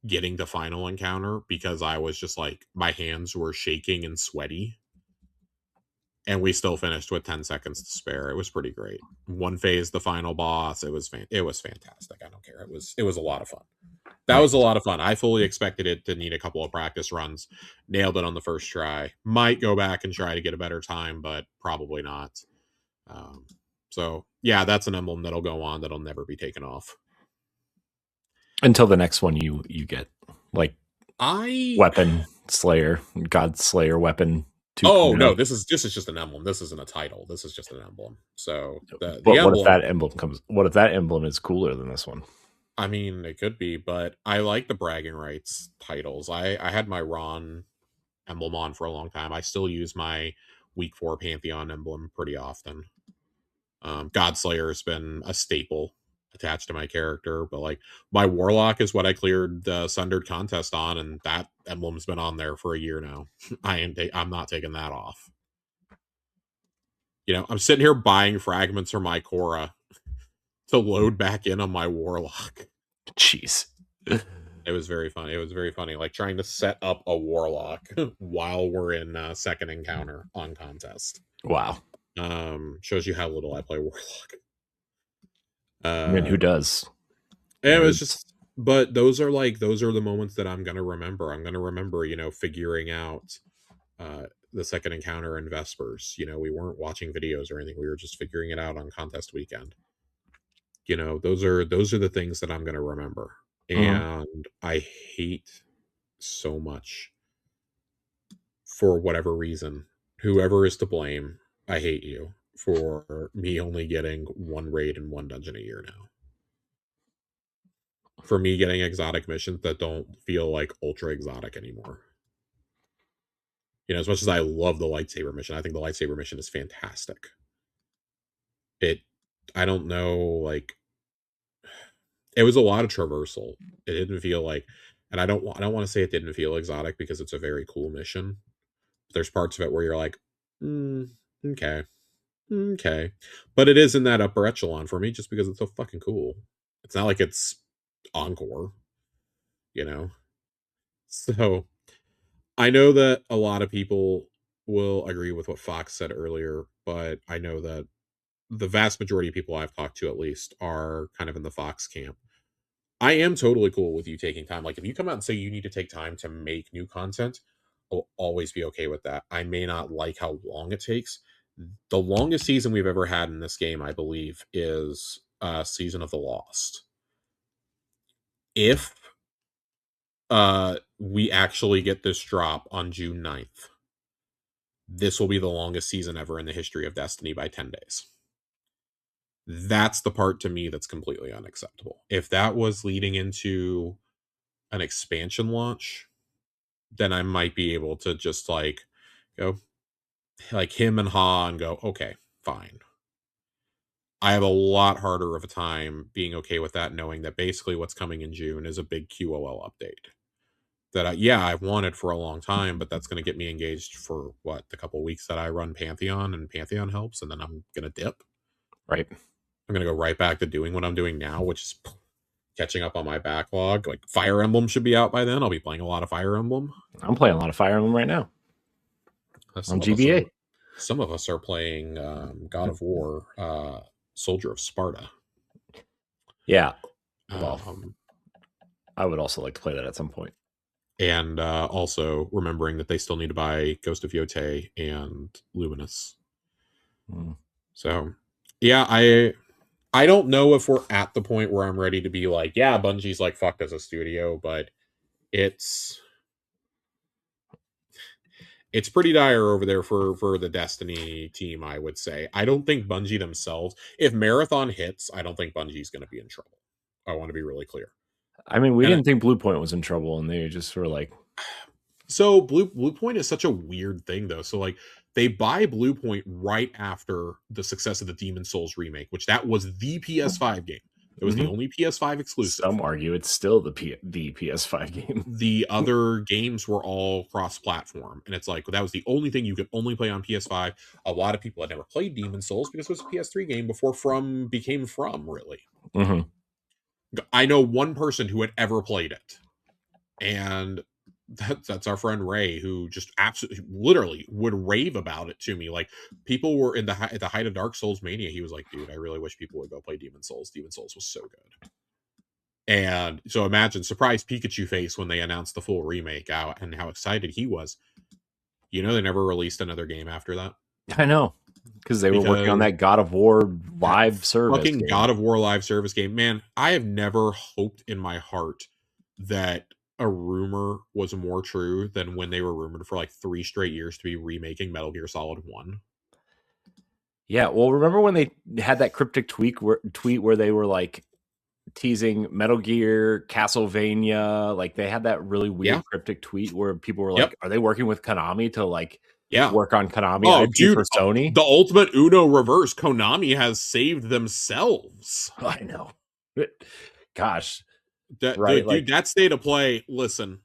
S2: getting to final encounter because I was just like my hands were shaking and sweaty. And we still finished with 10 seconds to spare. It was pretty great. One phase, the final boss. It was fantastic. I don't care. It was a lot of fun. That was a lot of fun. I fully expected it to need a couple of practice runs. Nailed it on the first try. Might go back and try to get a better time, but probably not. So yeah, that's an emblem that'll go on that'll never be taken off
S1: until the next one you get, like Weapon Slayer, God Slayer weapon.
S2: Oh no, this is just an emblem. This isn't a title. This is just an emblem. So
S1: the emblem, what if that emblem comes? What if that emblem is cooler than this one?
S2: I mean, it could be, but I like the bragging rights titles. I had my Ron emblem on for a long time. I still use my week 4 Pantheon emblem pretty often. Godslayer has been a staple attached to my character, but like my Warlock is what I cleared the Sundered contest on, and that emblem's been on there for a year now. I'm not taking that off. You know, I'm sitting here buying fragments for my Korra to load back in on my Warlock.
S1: Jeez.
S2: It was very funny. It was very funny, like trying to set up a Warlock while we're in second encounter on contest.
S1: Wow.
S2: Shows you how little I play Warlock.
S1: I mean, who does?
S2: It was just, but those are the moments that I'm gonna remember. I'm gonna remember, you know, figuring out the second encounter in Vespers. You know, we weren't watching videos or anything. We were just figuring it out on contest weekend. You know, those are the things that I'm gonna remember. And I hate so much, for whatever reason, whoever is to blame, I hate you for me only getting 1 raid and 1 dungeon a year now. For me getting exotic missions that don't feel like ultra exotic anymore. You know, as much as I love the lightsaber mission, I think the lightsaber mission is fantastic. I don't know, like, it was a lot of traversal. It didn't feel like, and I don't want to say it didn't feel exotic because it's a very cool mission. There's parts of it where you're like, okay, but it is in that upper echelon for me just because it's so fucking cool. It's not like it's Encore, you know. So I know that a lot of people will agree with what Fox said earlier, but I know that the vast majority of people I've talked to, at least, are kind of in the Fox camp. I am totally cool with you taking time. Like, if you come out and say you need to take time to make new content, I'll always be okay with that. I may not like how long it takes. The longest season we've ever had in this game, I believe, is Season of the Lost. If we actually get this drop on June 9th, this will be the longest season ever in the history of Destiny by 10 days. That's the part to me that's completely unacceptable. If that was leading into an expansion launch, then I might be able to just like go like him and Ha and go, okay, fine. I have a lot harder of a time being okay with that, knowing that basically what's coming in June is a big QOL update that I've wanted for a long time, but that's going to get me engaged for the couple weeks that I run Pantheon, and Pantheon helps, and then I'm going to dip.
S1: Right.
S2: I'm going to go right back to doing what I'm doing now, which is catching up on my backlog. Like, Fire Emblem should be out by then. I'll be playing a lot of Fire Emblem.
S1: I'm playing a lot of Fire Emblem right now. On GBA.
S2: Some of us are playing God of War, Soldier of Sparta.
S1: Yeah. Well, I would also like to play that at some point.
S2: And also remembering that they still need to buy Ghost of Yotei and Luminous. So, yeah, I don't know if we're at the point where I'm ready to be like, yeah, Bungie's like fucked as a studio, but it's It's pretty dire over there for the Destiny team, I would say. I don't think Bungie themselves, if Marathon hits, I don't think Bungie's going to be in trouble. I want to be really clear.
S1: I mean, we
S2: And
S1: didn't think Blue Point was in trouble, and they just were like,
S2: so Blue Point is such a weird thing, though. So like they buy Blue Point right after the success of the Demon Souls remake, which that was the PS5 game. It was the only PS5 exclusive.
S1: Some argue it's still the PS5 game.
S2: The other games were all cross-platform, and it's like that was the only thing you could only play on PS5. A lot of people had never played Demon Souls because it was a PS3 game before From became From. Really, I know one person who had ever played it, and that's our friend Ray, who just absolutely, literally, would rave about it to me. Like people were at the height of Dark Souls mania. He was like, "Dude, I really wish people would go play Demon Souls. Demon Souls was so good." And so imagine surprise Pikachu face when they announced the full remake out and how excited he was. You know, they never released another game after that.
S1: I know, because they were working on that God of War live service
S2: fucking
S1: game.
S2: God of War live service game. Man, I have never hoped in my heart that a rumor was more true than when they were rumored for like 3 straight years to be remaking Metal Gear Solid 1.
S1: Yeah, well, remember when they had that cryptic tweet where they were like teasing Metal Gear, Castlevania, like they had that really weird cryptic tweet where people were like, "Are they working with Konami to like work on Konami IP for Sony?"
S2: The ultimate Uno reverse, Konami has saved themselves.
S1: I know. Gosh,
S2: dude, that state of play. Listen,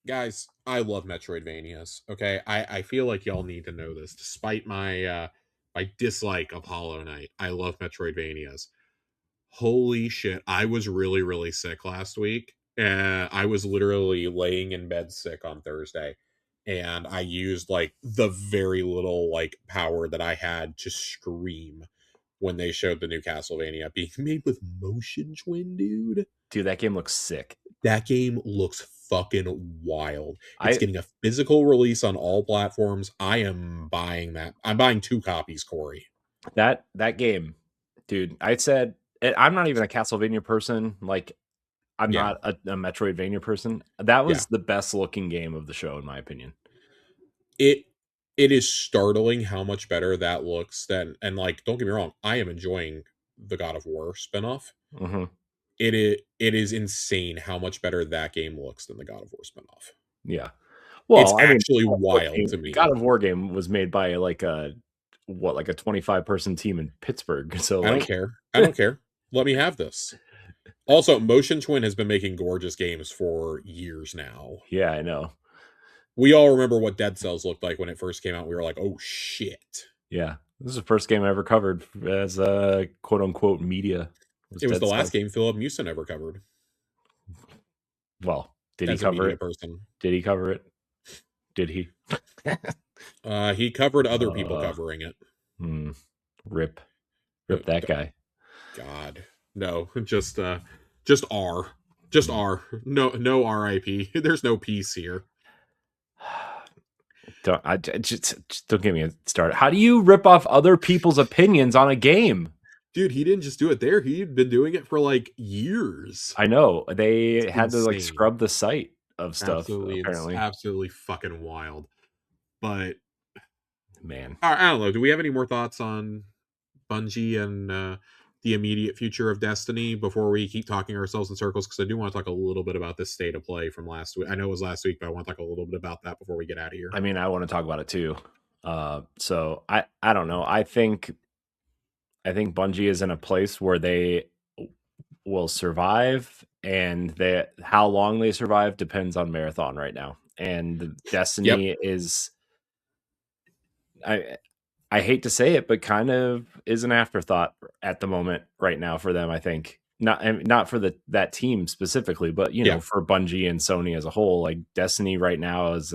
S2: guys, I love Metroidvanias. Okay, I feel like y'all need to know this. Despite my my dislike of Hollow Knight, I love Metroidvanias. Holy shit, I was really, really sick last week. I was literally laying in bed sick on Thursday, and I used like the very little like power that I had to scream when they showed the new Castlevania being made with motion twin, dude.
S1: Dude, that game looks sick.
S2: That game looks fucking wild. It's getting a physical release on all platforms. I am buying that. I'm buying 2 copies, Corey.
S1: That game, dude, I said I'm not even a Castlevania person. Like, I'm not a Metroidvania person. That was the best looking game of the show, in my opinion.
S2: It is startling how much better that looks than, and like, don't get me wrong, I am enjoying the God of War spinoff. It is insane how much better that game looks than the God of War spinoff.
S1: Yeah, well,
S2: it's actually wild to me.
S1: God of War game was made by like a 25-person team in Pittsburgh. So
S2: I don't care. I don't care. Let me have this. Also, Motion Twin has been making gorgeous games for years now.
S1: Yeah, I know.
S2: We all remember what Dead Cells looked like when it first came out. We were like, oh shit.
S1: Yeah. This is the first game I ever covered as a quote unquote media.
S2: It was the last game Philip Mewson ever covered.
S1: Well, did he cover it? Did he cover it? Did he?
S2: He covered other people covering it.
S1: Rip that guy.
S2: God. No, just R. Just R. No RIP. There's no peace here.
S1: Just don't get me started. How do you rip off other people's opinions on a game?
S2: Dude, he didn't just do it there. He'd been doing it for like years.
S1: I know. They had to like scrub the site of stuff.
S2: Absolutely,
S1: apparently.
S2: It's absolutely fucking wild. But
S1: man,
S2: I don't know. Do we have any more thoughts on Bungie and the immediate future of Destiny before we keep talking ourselves in circles? Because I do want to talk a little bit about this state of play from last week. I know it was last week, but I want to talk a little bit about that before we get out of here.
S1: I mean, I want to talk about it too. So I don't know. I think Bungie is in a place where they will survive, and how long they survive depends on Marathon right now. And Destiny is, I hate to say it, but kind of is an afterthought at the moment right now for them. I think not for that team specifically, but you know, for Bungie and Sony as a whole. Like Destiny right now is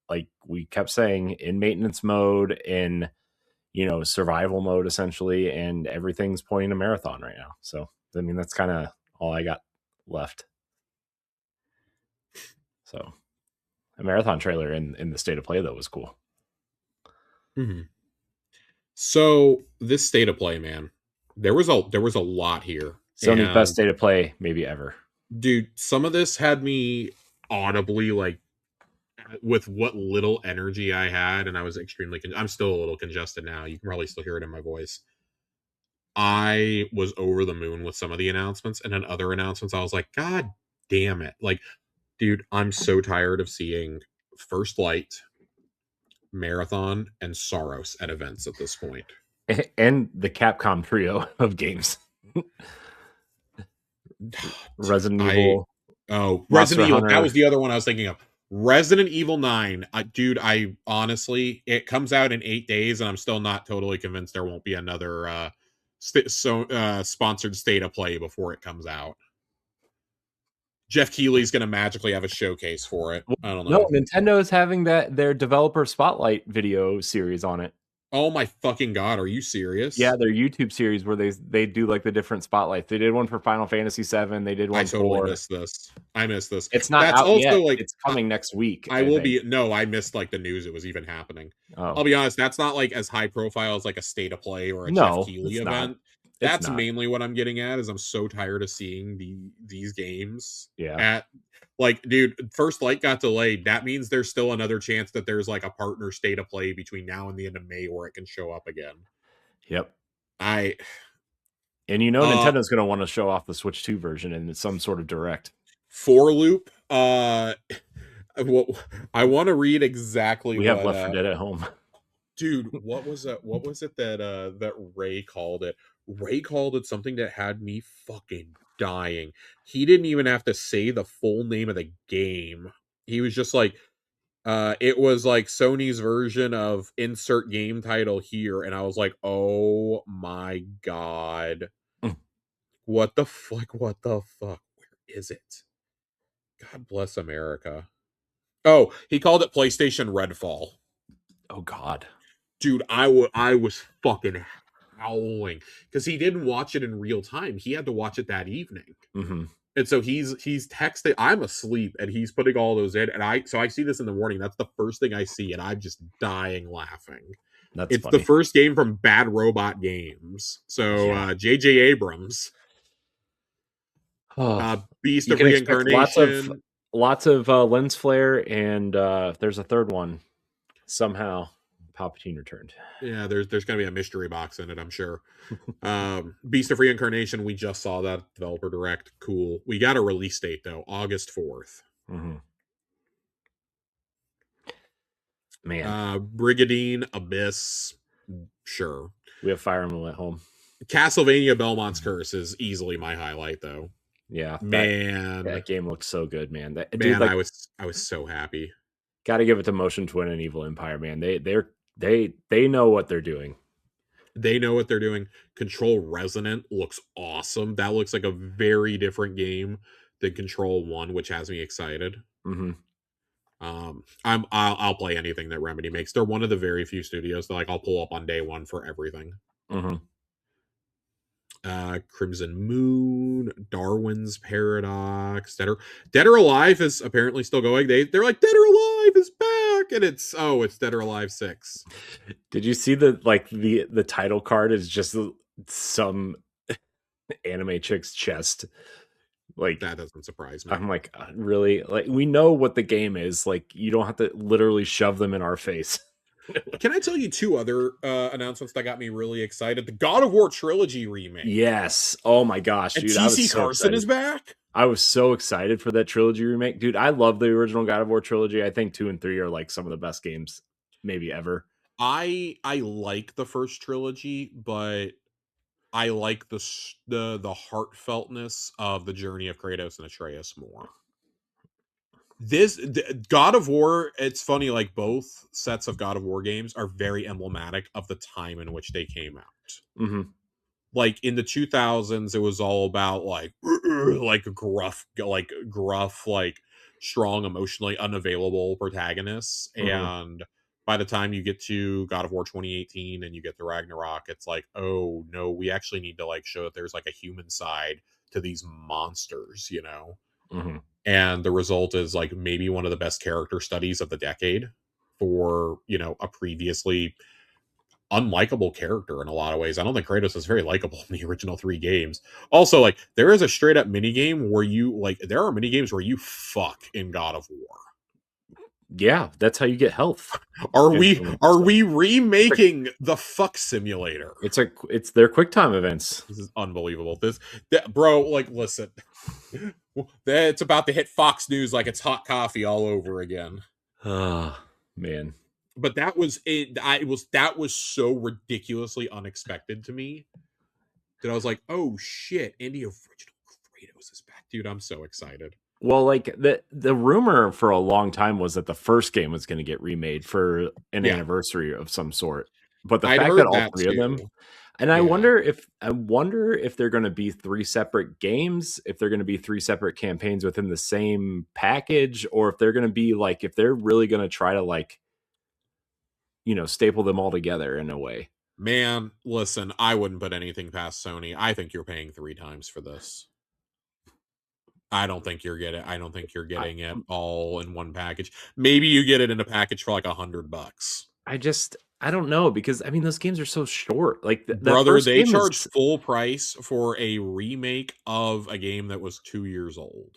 S1: like we kept saying, in maintenance mode, in survival mode essentially, and everything's pointing to Marathon right now. So I mean, that's kind of all I got left. So a Marathon trailer in the state of play though was cool.
S2: Mm-hmm. So this state of play, man, there was a lot here.
S1: Sony's best state of play maybe ever.
S2: Dude, some of this had me audibly like with what little energy I had, and I was extremely. I'm still a little congested now. You can probably still hear it in my voice. I was over the moon with some of the announcements, and then other announcements, I was like, God damn it! Like, dude, I'm so tired of seeing First Light, Marathon, and Saros at events at this point.
S1: And the Capcom trio of games. Resident Evil.
S2: Resident Evil.
S1: Hunter.
S2: That was the other one I was thinking of. Resident Evil 9. Dude, I honestly, it comes out in 8 days, and I'm still not totally convinced there won't be another sponsored state of play before it comes out. Jeff Keighley's going to magically have a showcase for it. I don't know.
S1: No, Nintendo is having their developer spotlight video series on it.
S2: Oh my fucking god, are you serious?
S1: Yeah, their YouTube series where they do like the different spotlights. They did one for Final Fantasy VII. They did one.
S2: I totally missed this. I missed this.
S1: It's not out also yet. Like it's coming next week.
S2: I missed like the news it was even happening. Oh. I'll be honest, that's not like as high profile as like a state of play or a Jeff Keighley event. That's mainly what I'm getting at. Is I'm so tired of seeing these games.
S1: Yeah.
S2: At like, dude, First Light got delayed. That means there's still another chance that there's like a partner state of play between now and the end of May where it can show up again.
S1: Yep.
S2: And
S1: Nintendo's going to want to show off the Switch 2 version in some sort of direct.
S2: For Loop. I want to read exactly.
S1: We have Left 4 Dead at home.
S2: Dude, what was it? What was it that Ray called it? Ray called it something that had me fucking dying. He didn't even have to say the full name of the game. He was just like, it was like Sony's version of insert game title here, and I was like, oh my god. What the fuck? Where is it? God bless America. Oh, he called it PlayStation Redfall.
S1: Oh god.
S2: Dude, I was fucking howling because he didn't watch it in real time. He had to watch it that evening.
S1: Mm-hmm.
S2: And so he's texting. I'm asleep, and he's putting all those in. And I see this in the morning. That's the first thing I see, and I'm just dying laughing. It's funny. The first game from Bad Robot Games. So yeah. J.J. Abrams, Beast of Reincarnation,
S1: lots of lens flare, and there's a third one somehow. Palpatine returned.
S2: Yeah, there's going to be a mystery box in it, I'm sure. Beast of Reincarnation, we just saw that developer direct. Cool. We got a release date though, August 4th.
S1: Mm-hmm. Man,
S2: Brigadine, Abyss, sure.
S1: We have Fire Emblem at home.
S2: Castlevania Belmont's Curse is easily my highlight though.
S1: Yeah,
S2: that
S1: game looks so good, man.
S2: I was so happy.
S1: Got to give it to Motion Twin and Evil Empire, man. They know what they're doing.
S2: They know what they're doing. Control Resonant looks awesome. That looks like a very different game than Control 1, which has me excited.
S1: Mm-hmm.
S2: I'll play anything that Remedy makes. They're one of the very few studios that I'll pull up on day one for everything.
S1: Mm-hmm.
S2: Crimson Moon, Darwin's Paradox, Dead or Alive is apparently still going. They're like, Dead or Alive is back, and it's Dead or Alive 6.
S1: Did you see the title card is just some anime chick's chest? Like,
S2: that doesn't surprise me.
S1: I'm like, really? Like, we know what the game is. Like, you don't have to literally shove them in our face.
S2: Can I tell you two other announcements that got me really excited? The God of War trilogy remake.
S1: Yes. Oh my gosh, dude!
S2: TC Carson is back.
S1: I was so excited for that trilogy remake, dude. I love the original God of War trilogy. I think 2 and 3 are like some of the best games maybe ever.
S2: I like the first trilogy, but I like the heartfeltness of the journey of Kratos and Atreus more. God of War, it's funny, like both sets of God of War games are very emblematic of the time in which they came out.
S1: Mm-hmm.
S2: Like in the 2000s, it was all about like gruff, like strong, emotionally unavailable protagonists. Mm-hmm. And by the time you get to God of War 2018 and you get to Ragnarok, it's like, oh no, we actually need to like show that there's like a human side to these monsters, you know?
S1: Mm-hmm.
S2: And the result is like maybe one of the best character studies of the decade for, you know, a previously unlikable character in a lot of ways. I don't think Kratos is very likable in the original 3 games. Also, like, there is a straight up mini game where you like, there are mini games where you fuck in God of War.
S1: Yeah, that's how you get health.
S2: Are
S1: in
S2: we
S1: some
S2: are
S1: stuff.
S2: we remaking the fuck simulator?
S1: It's their QuickTime events.
S2: This is unbelievable. Bro, like, listen, it's about to hit Fox News like it's hot coffee all over again.
S1: Oh man.
S2: But that was it. That was so ridiculously unexpected to me that I was like, oh shit, and the original Kratos is back, dude. I'm so excited.
S1: Well, like the rumor for a long time was that the first game was going to get remade for an
S2: Yeah,
S1: anniversary of some sort. But the
S2: I'd
S1: fact that
S2: heard
S1: all
S2: that
S1: three of them,
S2: too.
S1: and
S2: Yeah,
S1: I wonder if they're going to be three separate games, if they're going to be three separate campaigns within the same package, or if they're going to be like if they're really going to try to like staple them all together in a way.
S2: man, listen, I wouldn't put anything past Sony. I think you're paying 3 times for this. I don't think you're getting it all in one package. Maybe you get it in a package for like $100.
S1: I don't know because I mean those games are so short. Like the
S2: Brother,
S1: first
S2: they
S1: game
S2: charge
S1: is
S2: full price for a remake of a game that was 2 years old.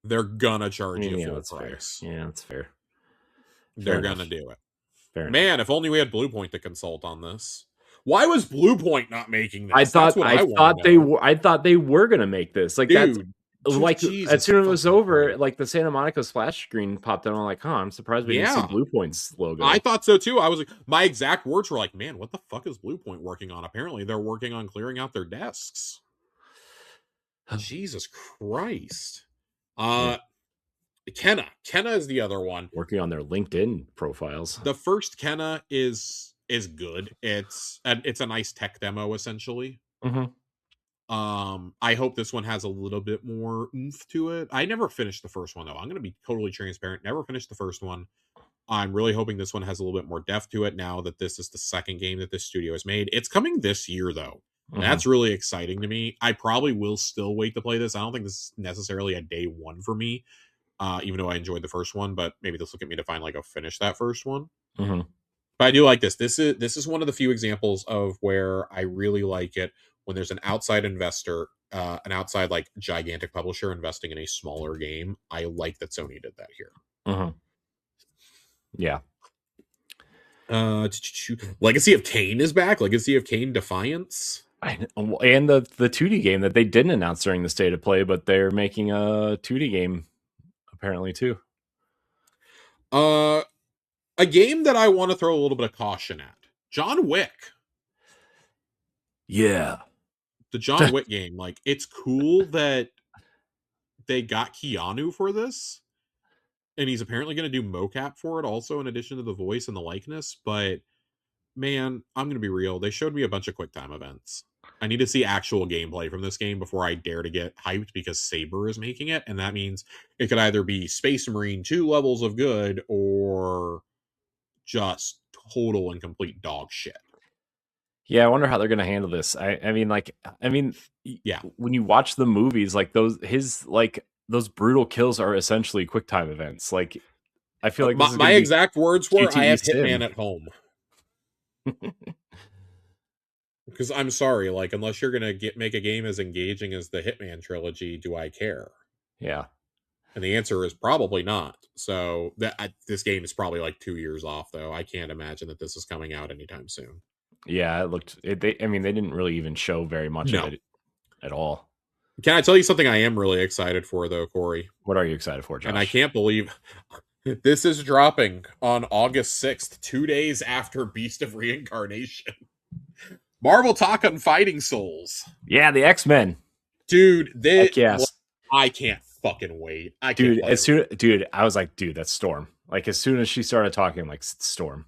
S2: They're gonna charge you
S1: yeah,
S2: full
S1: that's fair.
S2: price.
S1: Yeah, that's fair. Fair
S2: They're gonna
S1: enough.
S2: do it.
S1: Fair enough.
S2: Man, if only we had Bluepoint to consult on this. Why was Bluepoint not making this? That's what I want to know.
S1: I thought they were gonna make this. Like that's
S2: Dude, just
S1: like as
S2: Jesus
S1: soon as it was
S2: fucking
S1: over,
S2: Christ.
S1: like the Santa Monica splash screen popped up. I'm like, I'm surprised we didn't see
S2: Yeah.
S1: Blue Point's
S2: I
S1: logo.
S2: thought so too. I was like, my exact words were like, man, what the fuck is Bluepoint working on? Apparently, they're working on clearing out their desks. Jesus Christ.
S1: Yeah,
S2: Kenna is the other one.
S1: working on their LinkedIn profiles.
S2: The first Kenna is good. It's a nice tech demo essentially.
S1: Mm-hmm.
S2: I hope this one has a little bit more oomph to it. I never finished the first one though. I'm gonna be totally transparent. Never finished the first one. I'm really hoping this one has a little bit more depth to it now that this is the second game that this studio has made. It's coming this year though.
S1: Mm-hmm.
S2: That's really exciting to me. I probably will still wait to play this. I don't think this is necessarily a day one for me. Even though I enjoyed the first one, but maybe this will get me to finally go finish that first one.
S1: Mm-hmm.
S2: But I do like this. This is one of the few examples of where I really like it when there's an outside investor, an outside like gigantic publisher investing in a smaller game. I like that Sony did that here.
S1: Mm-hmm. Yeah.
S2: Legacy of Kain is back. Legacy of Kain Defiance.
S1: And the 2D game that they didn't announce during the state of play, but they're making a 2D game apparently too.
S2: A game that I want to throw a little bit of caution at. John Wick.
S1: Yeah.
S2: The John Wick game. Like, it's cool that they got Keanu for this. And he's apparently going to do mocap for it also in addition to the voice and the likeness. But, man, I'm going to be real. They showed me a bunch of QuickTime events. I need to see actual gameplay from this game before I dare to get hyped because Saber is making it. And that means it could either be Space Marine 2 levels of good or just total and complete dog shit.
S1: Yeah, I wonder how they're going to handle this. I mean,
S2: yeah,
S1: when you watch the movies, like those brutal kills are essentially QuickTime events. Like, I feel like
S2: my exact words were,
S1: QTE
S2: "I have
S1: sim.
S2: Hitman at home." Because I'm sorry, like unless you're gonna make a game as engaging as the Hitman trilogy, do I care?
S1: Yeah,
S2: and the answer is probably not. So this game is probably like 2 years off, though. I can't imagine that this is coming out anytime soon.
S1: Yeah, they didn't really even show very much of it at all.
S2: Can I tell you something I am really excited for, though, Corey?
S1: What are you excited for, Josh?
S2: And I can't believe this is dropping on August 6th, 2 days after Beast of Reincarnation. Marvel Talk on Fighting Souls.
S1: Yeah, the X-Men.
S2: Dude,
S1: yes.
S2: I can't fucking wait. I
S1: was like, dude, that's Storm. Like, as soon as she started talking, I'm like, Storm.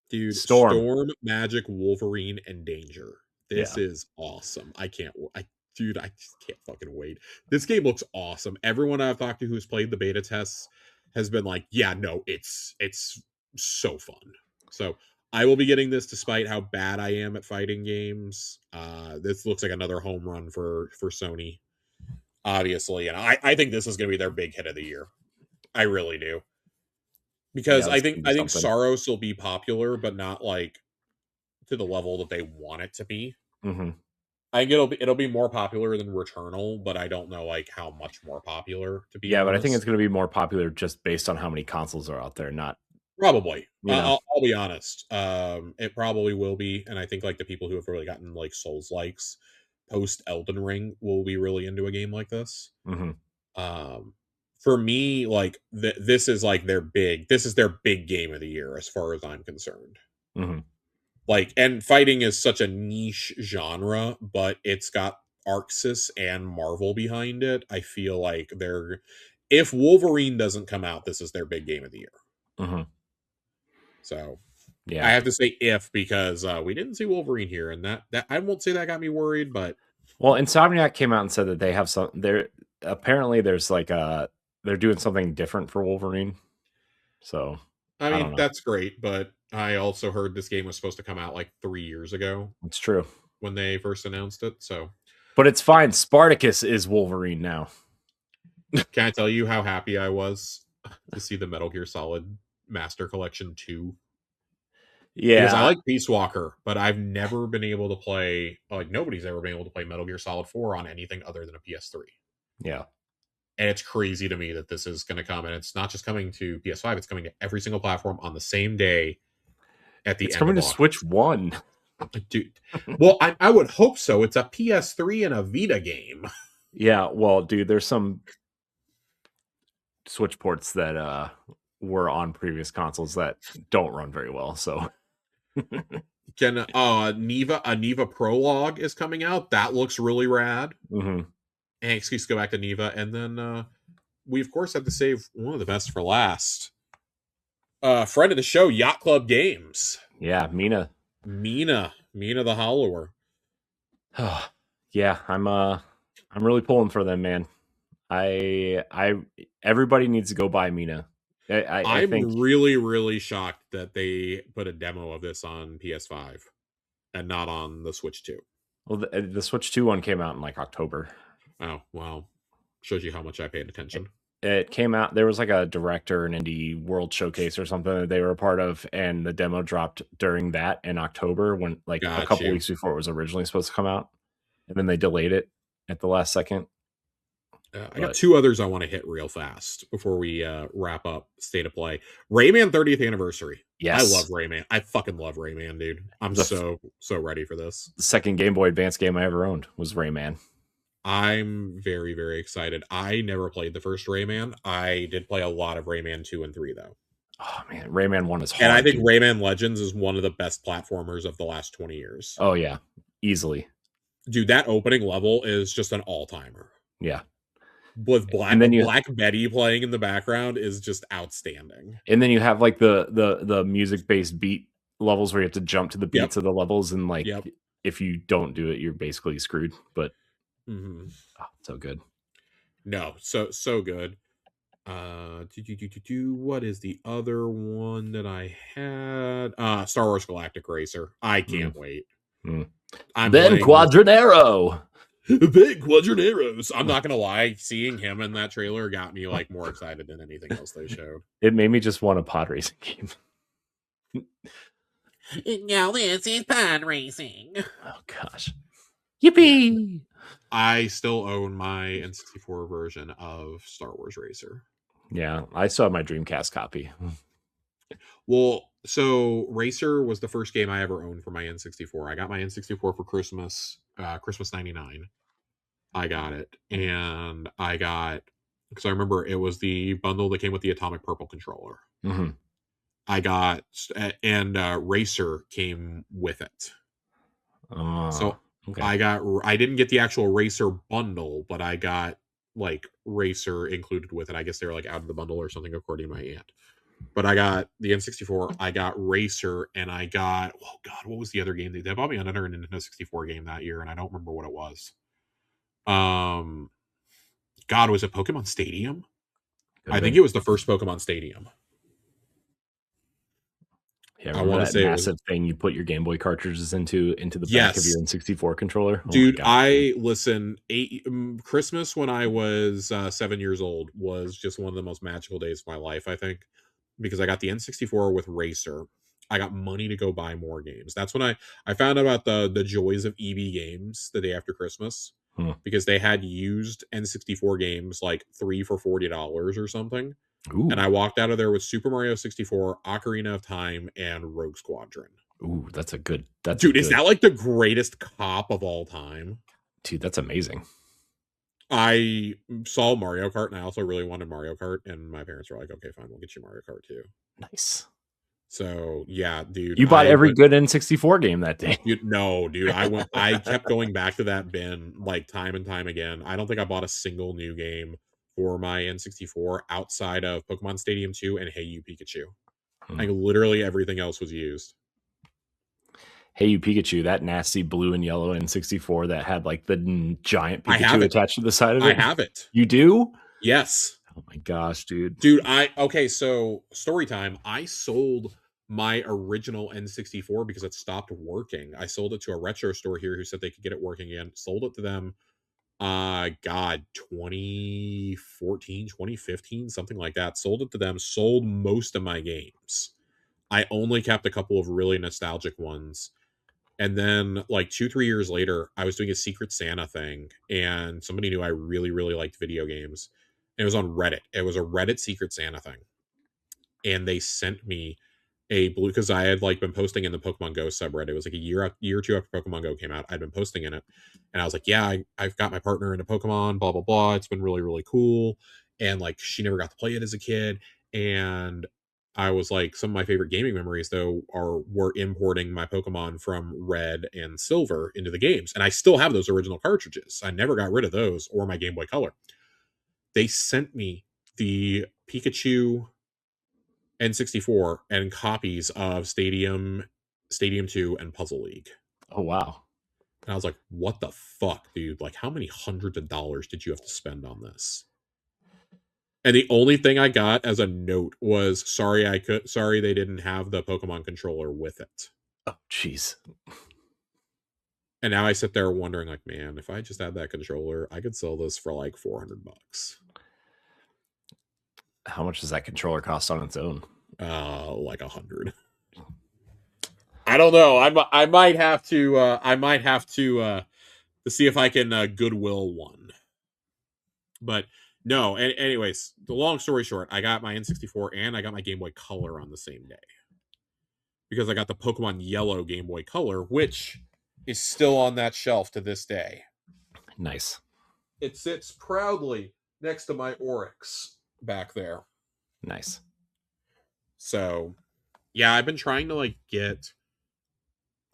S2: Dude, Storm, Magic, Wolverine, and Danger. This is awesome. I just can't fucking wait. This game looks awesome. Everyone I've talked to who's played the beta tests has been like, yeah, no, it's so fun. So I will be getting this despite how bad I am at fighting games. This looks like another home run for Sony, obviously. And I think this is going to be their big hit of the year. I really do. Because I think Saros will be popular, but not like to the level that they want it to be.
S1: Mm-hmm.
S2: I think it'll be more popular than Returnal, but I don't know like how much more popular, to be
S1: Yeah, but I think
S2: honest.
S1: it's going to be more popular just based on how many consoles are out there, not,
S2: Probably.
S1: you know.
S2: I'll be honest. It probably will be, and I think like the people who have really gotten like Souls likes post Elden Ring will be really into a game like this.
S1: Hmm.
S2: Um, for me, like this is like this is their big game of the year as far as I'm concerned.
S1: Hmm.
S2: Like, and fighting is such a niche genre, but it's got Arxis and Marvel behind it. I feel like if Wolverine doesn't come out, this is their big game of the year.
S1: Hmm.
S2: So I
S1: Yeah.
S2: have to say if, because we didn't see Wolverine here, and that I won't say that got me worried, but
S1: Well, Insomniac came out and said that they have some there. Apparently, there's like they're doing something different for Wolverine. So
S2: I
S1: I
S2: mean
S1: don't know.
S2: that's great. But I also heard this game was supposed to come out like 3 years ago
S1: It's true,
S2: when they first announced it. So
S1: but it's fine. Spartacus is Wolverine now.
S2: can I tell you how happy I was to see the Metal Gear Solid Master Collection 2? Because I
S1: Yeah,
S2: like Peace Walker, but I've never been able to play, like nobody's ever been able to play Metal Gear Solid 4 on anything other than a PS3.
S1: yeah.
S2: And it's crazy to me that this is going to come, and it's not just coming to PS5, it's coming to every single platform on the same day at the
S1: It's
S2: end
S1: coming
S2: of
S1: to Switch
S2: August.
S1: One.
S2: Dude, well, I would hope so. It's a PS3 and a Vita game.
S1: Yeah, well, dude, there's some Switch ports that were on previous consoles that don't run very well. So
S2: Can Neva Prologue is coming out. That looks really rad.
S1: hmm.
S2: And excuse go back to Neva, and then we of course have to save one of the best for last. Friend of the show, Yacht Club Games.
S1: Yeah,
S2: Mina the Hollower.
S1: Yeah, I'm really pulling for them, man. I everybody needs to go buy Mina. I think.
S2: I'm really, really shocked that they put a demo of this on PS5 and not on the Switch 2.
S1: Well, the Switch 2 one came out in like October.
S2: Oh, well, shows you how much I paid attention.
S1: It came out. There was like a director an indie world showcase or something that they were a part of, and the demo dropped during that in October, when like a couple weeks before it was originally supposed to come out, and then they delayed it at the last second.
S2: I got two others I want to hit real fast before we wrap up State of Play. Rayman 30th Anniversary.
S1: Yes,
S2: I love Rayman. I fucking love Rayman, dude. I'm so ready for this.
S1: The second Game Boy Advance game I ever owned was Rayman.
S2: I'm very, very excited. I never played the first Rayman. I did play a lot of Rayman 2 and 3, though.
S1: Oh, man. Rayman 1 is hard.
S2: And I think Rayman Legends is one of the best platformers of the last 20 years.
S1: Oh, yeah. Easily.
S2: Dude, that opening level is just an all-timer.
S1: Yeah.
S2: With Black Betty playing in the background is just outstanding.
S1: And then you have like the music-based beat levels where you have to jump to the beats of the levels, and like if you don't do it, you're basically screwed. But so good.
S2: No, so good. What is the other one that I had? Star Wars Galactic Racer. I can't wait.
S1: Then Quadranero.
S2: Big Quadraneros. I'm not gonna lie, seeing him in that trailer got me like more excited than anything else they showed.
S1: It made me just want a pod racing game.
S2: Now this is pod racing.
S1: Oh gosh. Yippee!
S2: I still own my N64 version of Star Wars Racer.
S1: Yeah, I still have my Dreamcast copy.
S2: Well, so Racer was the first game I ever owned for my N64. I got my N64 for Christmas, Christmas '99. I got it, and I got, because I remember it was the bundle that came with the Atomic Purple controller.
S1: Mm-hmm.
S2: I got, and Racer came with it. So okay. I didn't get the actual Racer bundle, but I got like Racer included with it. I guess they were like out of the bundle or something, according to my aunt. But I got the N64, I got Racer, and I got, oh god, what was the other game? They bought me another Nintendo 64 game that year, and I don't remember what it was. God, was it Pokemon Stadium? I think it was the first Pokemon Stadium.
S1: Yeah, I want to say massive thing you put your Game Boy cartridges into the back of your N64 controller.
S2: Oh dude, Christmas when I was 7 years old was just one of the most magical days of my life, I think, because I got the N64 with Racer, money to go buy more games. That's when I found out about the joys of EB Games the day after Christmas, because they had used N64 games like 3 for $40 or something.
S1: Ooh.
S2: And I walked out of there with Super Mario 64, Ocarina of Time, and Rogue Squadron.
S1: Ooh, that's a good.
S2: Is that like the greatest cop of all time?
S1: Dude, that's amazing.
S2: I saw Mario Kart, and I also really wanted Mario Kart, and my parents were like, "Okay, fine, we'll get you Mario Kart too."
S1: Nice.
S2: So yeah, dude,
S1: you bought every good N64 game that day.
S2: Dude, I kept going back to that bin like time and time again. I don't think I bought a single new game for my N64 outside of Pokemon Stadium 2 and Hey You Pikachu. Like literally everything else was used.
S1: Hey You Pikachu, that nasty blue and yellow N64 that had like the giant Pikachu attached to the side of it.
S2: I have it.
S1: You do?
S2: Yes.
S1: Oh my gosh, dude.
S2: So story time. I sold my original N64 because it stopped working. I sold it to a retro store here who said they could get it working again. Sold it to them. 2014, 2015, something like that. Sold it to them. Sold most of my games. I only kept a couple of really nostalgic ones. And then like 2-3 years later, I was doing a Secret Santa thing, and somebody knew I really, really liked video games. And it was on Reddit. It was a Reddit Secret Santa thing. And they sent me a blue, because I had like been posting in the Pokemon Go subreddit. It was like a year or two after Pokemon Go came out. I'd been posting in it. And I was like, yeah, I've got my partner into Pokemon, blah, blah, blah. It's been really, really cool. And like, she never got to play it as a kid. And I was like, some of my favorite gaming memories though were importing my Pokemon from Red and Silver into the games. And I still have those original cartridges. I never got rid of those, or my Game Boy Color. They sent me the Pikachu N64 and copies of Stadium 2 and Puzzle League.
S1: Oh wow.
S2: And I was like, what the fuck, dude? Like, how many hundreds of dollars did you have to spend on this? And the only thing I got as a note was, sorry they didn't have the Pokemon controller with it.
S1: Oh, jeez.
S2: And now I sit there wondering, like, man, if I just had that controller, I could sell this for like $400.
S1: How much does that controller cost on its own?
S2: Like 100. I don't know. I might have to see if I can Goodwill one. But no, anyways, the long story short, I got my N64 and I got my Game Boy Color on the same day. Because I got the Pokemon Yellow Game Boy Color, which is still on that shelf to this day.
S1: Nice.
S2: It sits proudly next to my Oryx back there.
S1: Nice.
S2: So, yeah, I've been trying to like get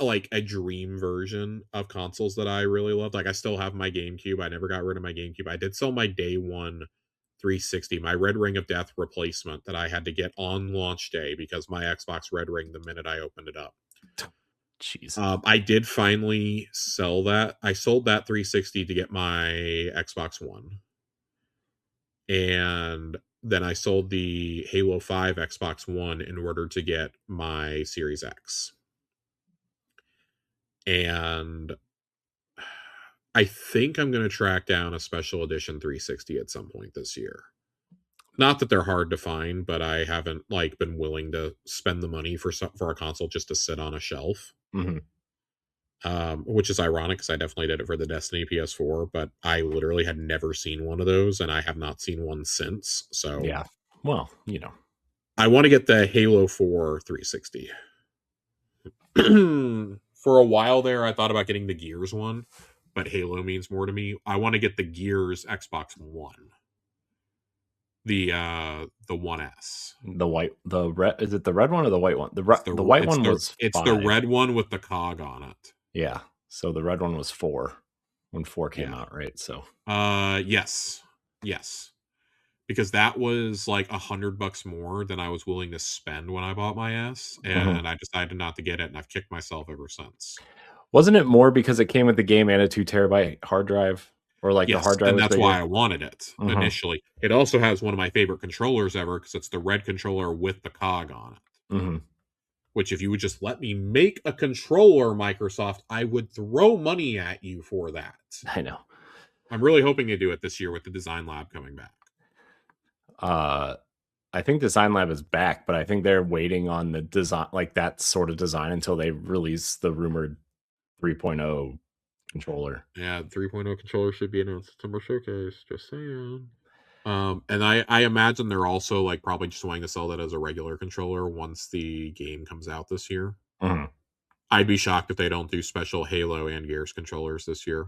S2: like a dream version of consoles that I really loved. Like, I still have my GameCube. I never got rid of my GameCube. I did sell my day one 360, my Red Ring of Death replacement that I had to get on launch day because my Xbox Red Ring the minute I opened it up.
S1: Jeez.
S2: I did finally sell that. I sold that 360 to get my Xbox One. And then I sold the Halo 5 Xbox One in order to get my Series X. And I think I'm going to track down a special edition 360 at some point this year. Not that they're hard to find, but I haven't like been willing to spend the money for a console just to sit on a shelf.
S1: Mm-hmm.
S2: Which is ironic because I definitely did it for the Destiny PS4, but I literally had never seen one of those, and I have not seen one since. So
S1: yeah, well, you know,
S2: I want to get the Halo 4 360. For a while there, I thought about getting the Gears one, but Halo means more to me. I want to get the Gears Xbox One. The 1S.
S1: The red, is it the red one or the white one? The white one was
S2: it's
S1: 5.
S2: the red one with the cog on it.
S1: Yeah. So the red one was 4 when 4 came out, right? So
S2: yes. Because that was like $100 more than I was willing to spend when I bought my S, and I decided not to get it, and I've kicked myself ever since.
S1: Wasn't it more because it came with the game and a 2 terabyte hard drive? Or like
S2: yes,
S1: the hard drive,
S2: and that's why I wanted it initially. It also has one of my favorite controllers ever because it's the red controller with the cog on it. Which, if you would just let me make a controller, Microsoft, I would throw money at you for that.
S1: I know.
S2: I'm really hoping to do it this year with the Design Lab coming back.
S1: I think Design Lab is back, but I think they're waiting on the design, like that sort of design, until they release the rumored 3.0 controller.
S2: Yeah, 3.0 controller should be announced September showcase. Just saying. And I imagine they're also like probably just wanting to sell that as a regular controller once the game comes out this year.
S1: Mm-hmm.
S2: I'd be shocked if they don't do special Halo and Gears controllers this year.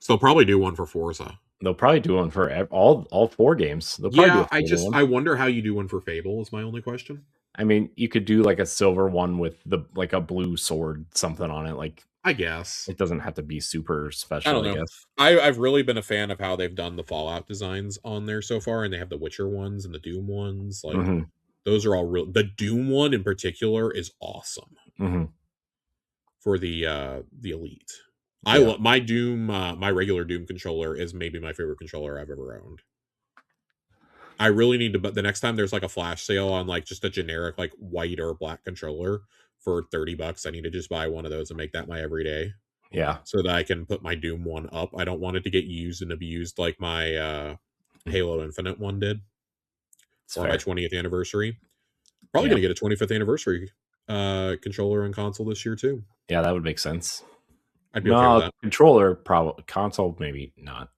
S2: So they'll probably do one for Forza.
S1: They'll probably do one for all 4 games. They'll probably do a Fable one.
S2: I wonder how you do one for Fable is my only question.
S1: I mean, you could do like a silver one with like a blue sword, something on it. Like,
S2: I guess
S1: it doesn't have to be super special.
S2: I don't know.
S1: Guess.
S2: I've really been a fan of how they've done the Fallout designs on there so far, and they have the Witcher ones and the Doom ones. Like those are all real. The Doom one in particular is awesome for the Elite. I love my Doom. My regular Doom controller is maybe my favorite controller I've ever owned. I really need to, but the next time there's like a flash sale on like just a generic like white or black controller for $30, I need to just buy one of those and make that my everyday.
S1: Yeah.
S2: So that I can put my Doom one up. I don't want it to get used and abused like my Halo Infinite one did. For my 20th anniversary. Probably going to get a 25th anniversary controller and console this year too.
S1: Yeah, that would make sense.
S2: I'd be okay with that.
S1: Controller, probably. Console, maybe not.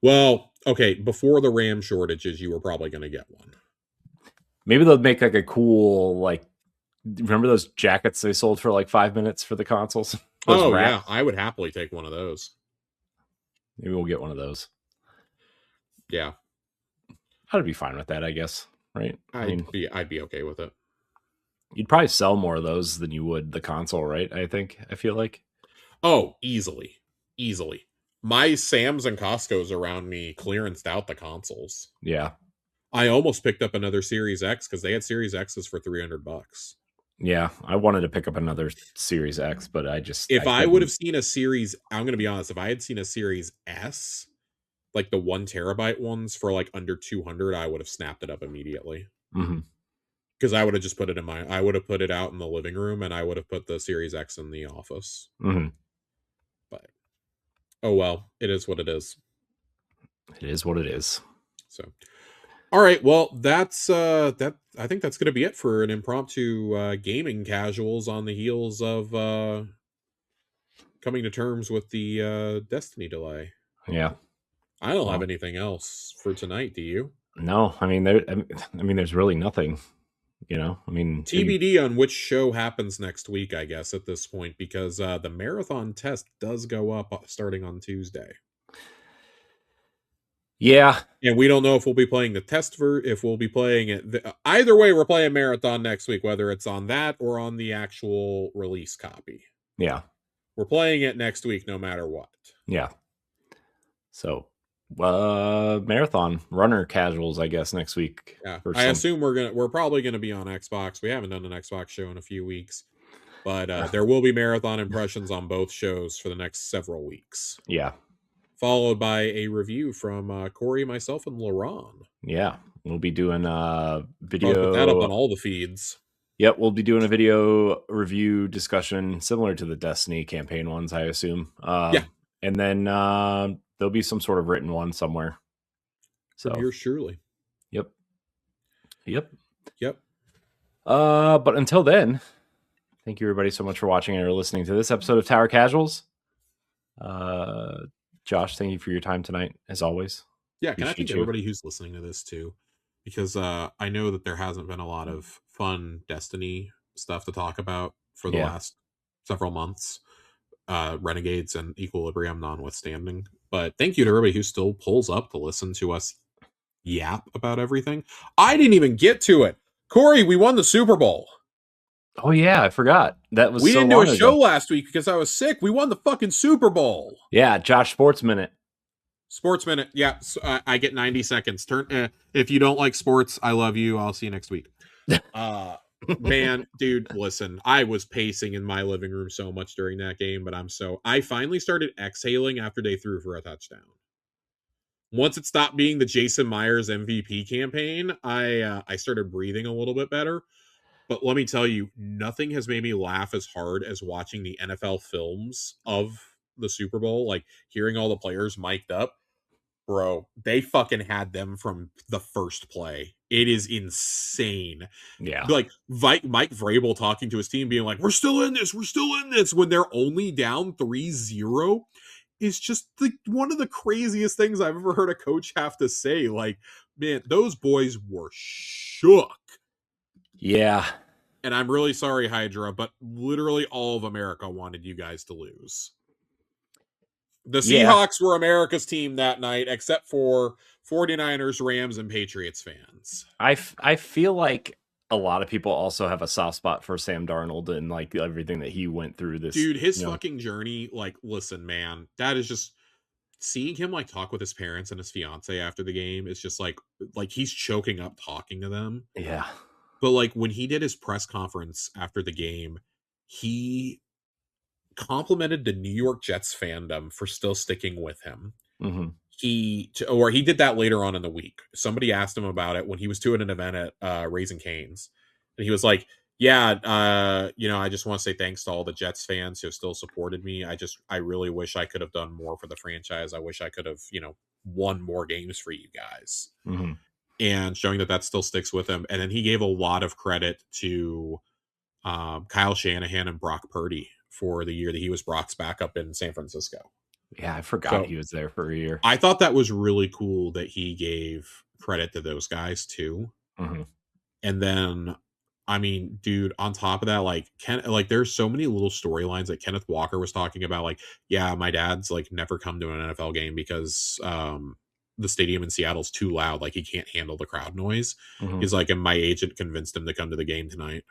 S2: Well, okay, before the RAM shortages, you were probably going to get one.
S1: Maybe they'll make like a cool, like, remember those jackets they sold for like 5 minutes for the consoles?
S2: Oh, yeah, I would happily take one of those.
S1: Maybe we'll get one of those.
S2: Yeah.
S1: I'd be fine with that, I guess, right?
S2: I'd be okay with it.
S1: You'd probably sell more of those than you would the console, right? I feel like.
S2: Oh, easily. My Sam's and Costco's around me clearanced out the consoles.
S1: Yeah.
S2: I almost picked up another Series X because they had Series X's for $300.
S1: Yeah, I wanted to pick up another Series X, but
S2: if I would have seen a Series, I'm going to be honest, if I had seen a Series S, like the 1 terabyte ones for like under 200, I would have snapped it up immediately. Because I would have just put it I would have put it out in the living room and I would have put the Series X in the office. But oh well, it is what it is.
S1: It is what it is.
S2: So, all right, well, that's that. I think that's going to be it for an impromptu gaming casuals on the heels of coming to terms with the Destiny delay.
S1: Yeah,
S2: I don't have anything else for tonight. Do you?
S1: No, I mean, there's really nothing. You know, I mean,
S2: TBD on which show happens next week, I guess, at this point, because the marathon test does go up starting on Tuesday.
S1: Yeah.
S2: And we don't know if we'll be playing the test if we'll be playing it. Either way, we're playing marathon next week, whether it's on that or on the actual release copy.
S1: Yeah.
S2: We're playing it next week, no matter what.
S1: Yeah. So, marathon runner casuals, I guess, next week.
S2: Yeah. I assume we're probably gonna be on Xbox. We haven't done an Xbox show in a few weeks, but there will be marathon impressions on both shows for the next several weeks.
S1: Yeah.
S2: Followed by a review from Corey, myself, and Laron.
S1: Yeah, we'll be doing a video.
S2: I'll put that up on all the feeds.
S1: Yep, we'll be doing a video review discussion similar to the Destiny campaign ones, I assume.
S2: Yeah.
S1: And then there'll be some sort of written one somewhere.
S2: So yours surely.
S1: Yep.
S2: But
S1: until then, thank you everybody so much for watching and listening to this episode of Tower Casuals. Josh, thank you for your time tonight, as always.
S2: Yeah, can I thank everybody who's listening to this too? Because I know that there hasn't been a lot of fun Destiny stuff to talk about for the last several months. Renegades and Equilibrium notwithstanding. But thank you to everybody who still pulls up to listen to us yap about everything. I didn't even get to it. Corey, we won the Super Bowl.
S1: Oh yeah, I forgot. That was
S2: we didn't do a show last week because I was sick. We won the fucking Super Bowl.
S1: Yeah, Josh Sports Minute.
S2: Sports Minute. Yeah, so I get 90 seconds. If you don't like sports, I love you. I'll see you next week. Man, dude, listen. I was pacing in my living room so much during that game, but I finally started exhaling after they threw for a touchdown. Once it stopped being the Jason Myers MVP campaign, I started breathing a little bit better. But let me tell you, nothing has made me laugh as hard as watching the NFL films of the Super Bowl, like hearing all the players mic'd up. Bro, they fucking had them from the first play. It is insane.
S1: Yeah.
S2: Like Mike Vrabel talking to his team, being like, we're still in this, when they're only down 3-0 is just one of the craziest things I've ever heard a coach have to say. Like, man, those boys were shook.
S1: Yeah.
S2: And I'm really sorry, Hydra, but literally all of America wanted you guys to lose. The
S1: Yeah.
S2: Seahawks were America's team that night, except for 49ers, Rams, and Patriots fans.
S1: I feel like a lot of people also have a soft spot for Sam Darnold and like everything that he went through this.
S2: Dude, his fucking journey, like, listen, man, that is just seeing him like talk with his parents and his fiance after the game is just like he's choking up talking to them.
S1: Yeah.
S2: But like when he did his press conference after the game, he complimented the New York Jets fandom for still sticking with him.
S1: Mm-hmm.
S2: He did that later on in the week. Somebody asked him about it when he was doing an event at Raising Cane's, and he was like, yeah, I just want to say thanks to all the Jets fans who still supported me. I really wish I could have done more for the franchise. I wish I could have, won more games for you guys.
S1: Mm-hmm.
S2: And showing that still sticks with him. And then he gave a lot of credit to Kyle Shanahan and Brock Purdy for the year that he was Brock's backup in San Francisco.
S1: Yeah, I forgot he was there for a year.
S2: I thought that was really cool that he gave credit to those guys too.
S1: Mm-hmm.
S2: And then, I mean, dude, on top of that, like there's so many little storylines that Kenneth Walker was talking about. Like, yeah, my dad's like never come to an NFL game because the stadium in Seattle's too loud. Like he can't handle the crowd noise.
S1: Mm-hmm.
S2: He's like, and my agent convinced him to come to the game tonight.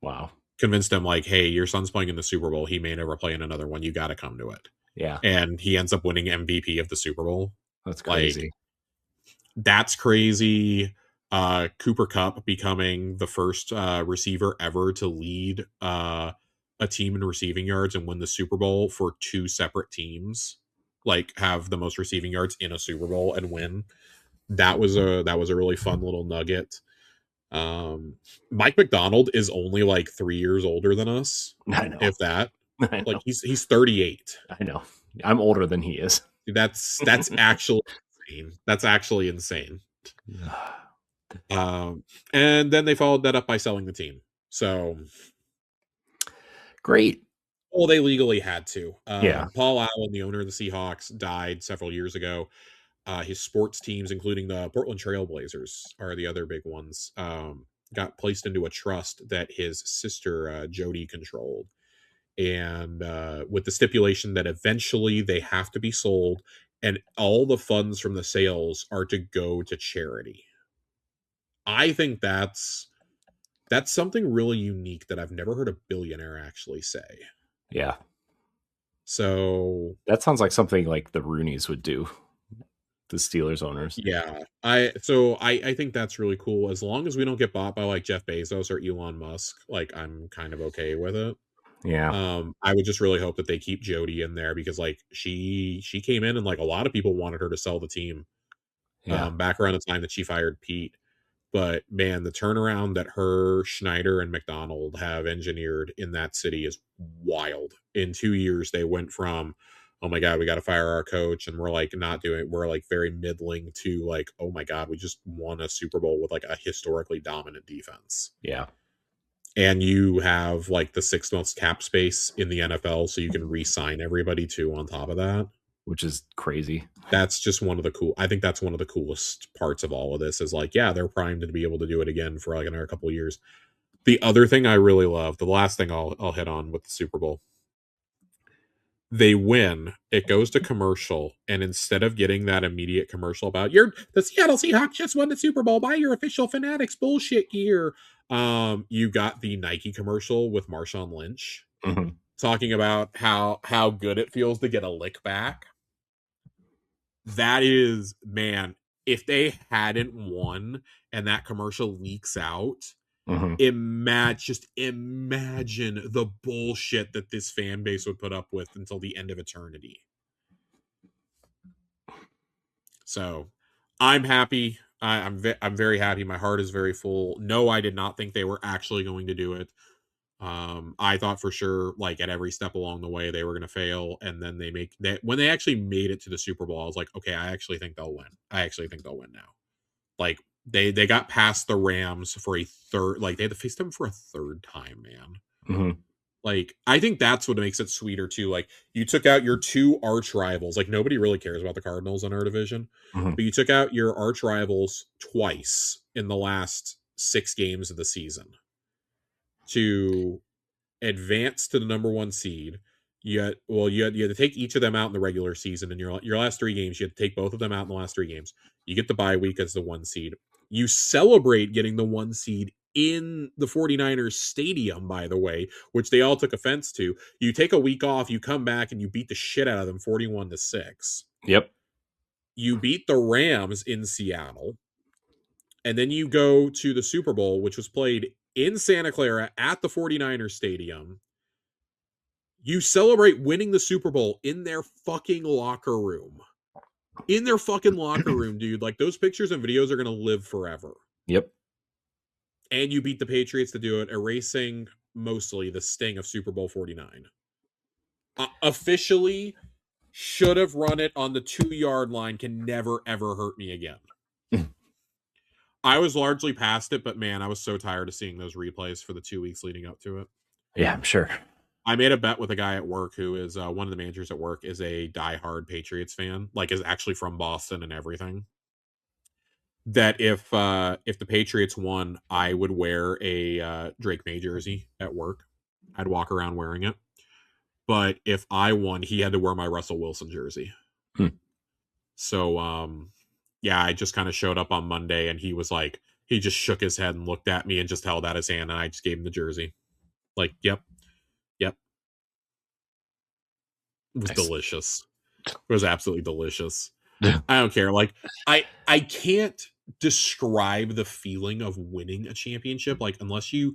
S1: Wow.
S2: Convinced him like, hey, your son's playing in the Super Bowl. He may never play in another one. You got to come to it.
S1: Yeah.
S2: And he ends up winning MVP of the Super Bowl.
S1: That's crazy.
S2: Like, that's crazy. Cooper Kupp becoming the first receiver ever to lead a team in receiving yards and win the Super Bowl for two separate teams. Like have the most receiving yards in a Super Bowl and win. That was a really fun little nugget. Mike McDonald is only like 3 years older than us.
S1: I know.
S2: If that.
S1: I know.
S2: Like he's 38.
S1: I know. I'm older than he is.
S2: That's actually insane. That's actually insane. And then they followed that up by selling the team. So
S1: great.
S2: Well, they legally had to.
S1: Yeah.
S2: Paul Allen, the owner of the Seahawks, died several years ago. His sports teams, including the Portland Trail Blazers, are the other big ones. Got placed into a trust that his sister Jody controlled, and with the stipulation that eventually they have to be sold, and all the funds from the sales are to go to charity. I think that's something really unique that I've never heard a billionaire actually say.
S1: Yeah.
S2: So
S1: that sounds like something like the Rooneys would do. The Steelers owners.
S2: Yeah. I think that's really cool. As long as we don't get bought by like Jeff Bezos or Elon Musk, like I'm kind of okay with it.
S1: Yeah.
S2: I would just really hope that they keep Jody in there because like she came in and like a lot of people wanted her to sell the team.
S1: Yeah.
S2: Back around the time that she fired Pete. But man, the turnaround that her, Schneider, and McDonald have engineered in that city is wild. In 2 years, they went from, oh my God, we got to fire our coach, and we're like not doing, we're like very middling to like, oh my God, we just won a Super Bowl with like a historically dominant defense.
S1: Yeah.
S2: And you have like the 6th most cap space in the NFL, so you can re-sign everybody too on top of that.
S1: Which is crazy.
S2: That's just I think that's one of the coolest parts of all of this is like, yeah, they're primed to be able to do it again for like another couple of years. The other thing I really love, the last thing I'll hit on with the Super Bowl, they win, it goes to commercial, and instead of getting that immediate commercial about the Seattle Seahawks just won the Super Bowl, buy your official Fanatics bullshit gear, you got the Nike commercial with Marshawn Lynch talking about how good it feels to get a lick back. That is, man, if they hadn't won and that commercial leaks out, just imagine the bullshit that this fan base would put up with until the end of eternity. So I'm happy. I'm very happy. My heart is very full. No, I did not think they were actually going to do it. I thought for sure, like at every step along the way, they were going to fail, and then when they actually made it to the Super Bowl, I was like, okay, I actually think they'll win. I actually think they'll win now. Like they got past the Rams for a third, like they had to face them for a third time, man.
S1: Mm-hmm.
S2: Like I think that's what makes it sweeter too. Like you took out your two arch rivals. Like nobody really cares about the Cardinals in our division,
S1: Mm-hmm.
S2: but you took out your arch rivals twice in the last 6 games of the season to advance to the number 1 seed. You had to take each of them out in the regular season. In your last 3 games, you had to take both of them out in the last 3 games. You get the bye week as the 1 seed. You celebrate getting the 1 seed in the 49ers stadium, by the way, which they all took offense to. You take a week off, you come back and you beat the shit out of them 41-6.
S1: Yep.
S2: You beat the Rams in Seattle. And then you go to the Super Bowl, which was played in Santa Clara at the 49ers stadium. You celebrate winning the Super Bowl in their fucking locker room. In their fucking locker room, dude. Like, those pictures and videos are going to live forever.
S1: Yep.
S2: And you beat the Patriots to do it, erasing mostly the sting of Super Bowl 49. Officially, should have run it on the 2-yard line, can never, ever hurt me again. I was largely past it, but man, I was so tired of seeing those replays for the 2 weeks leading up to it.
S1: Yeah, I'm sure.
S2: I made a bet with a guy at work who is one of the managers at work is a diehard Patriots fan, like is actually from Boston and everything. That if the Patriots won, I would wear a Drake May jersey at work. I'd walk around wearing it. But if I won, he had to wear my Russell Wilson jersey. So yeah, I just kind of showed up on Monday and he was like, he just shook his head and looked at me and just held out his hand and I just gave him the jersey. Like, yep. It was delicious. It was absolutely delicious. I don't care. Like, I can't describe the feeling of winning a championship, like unless you've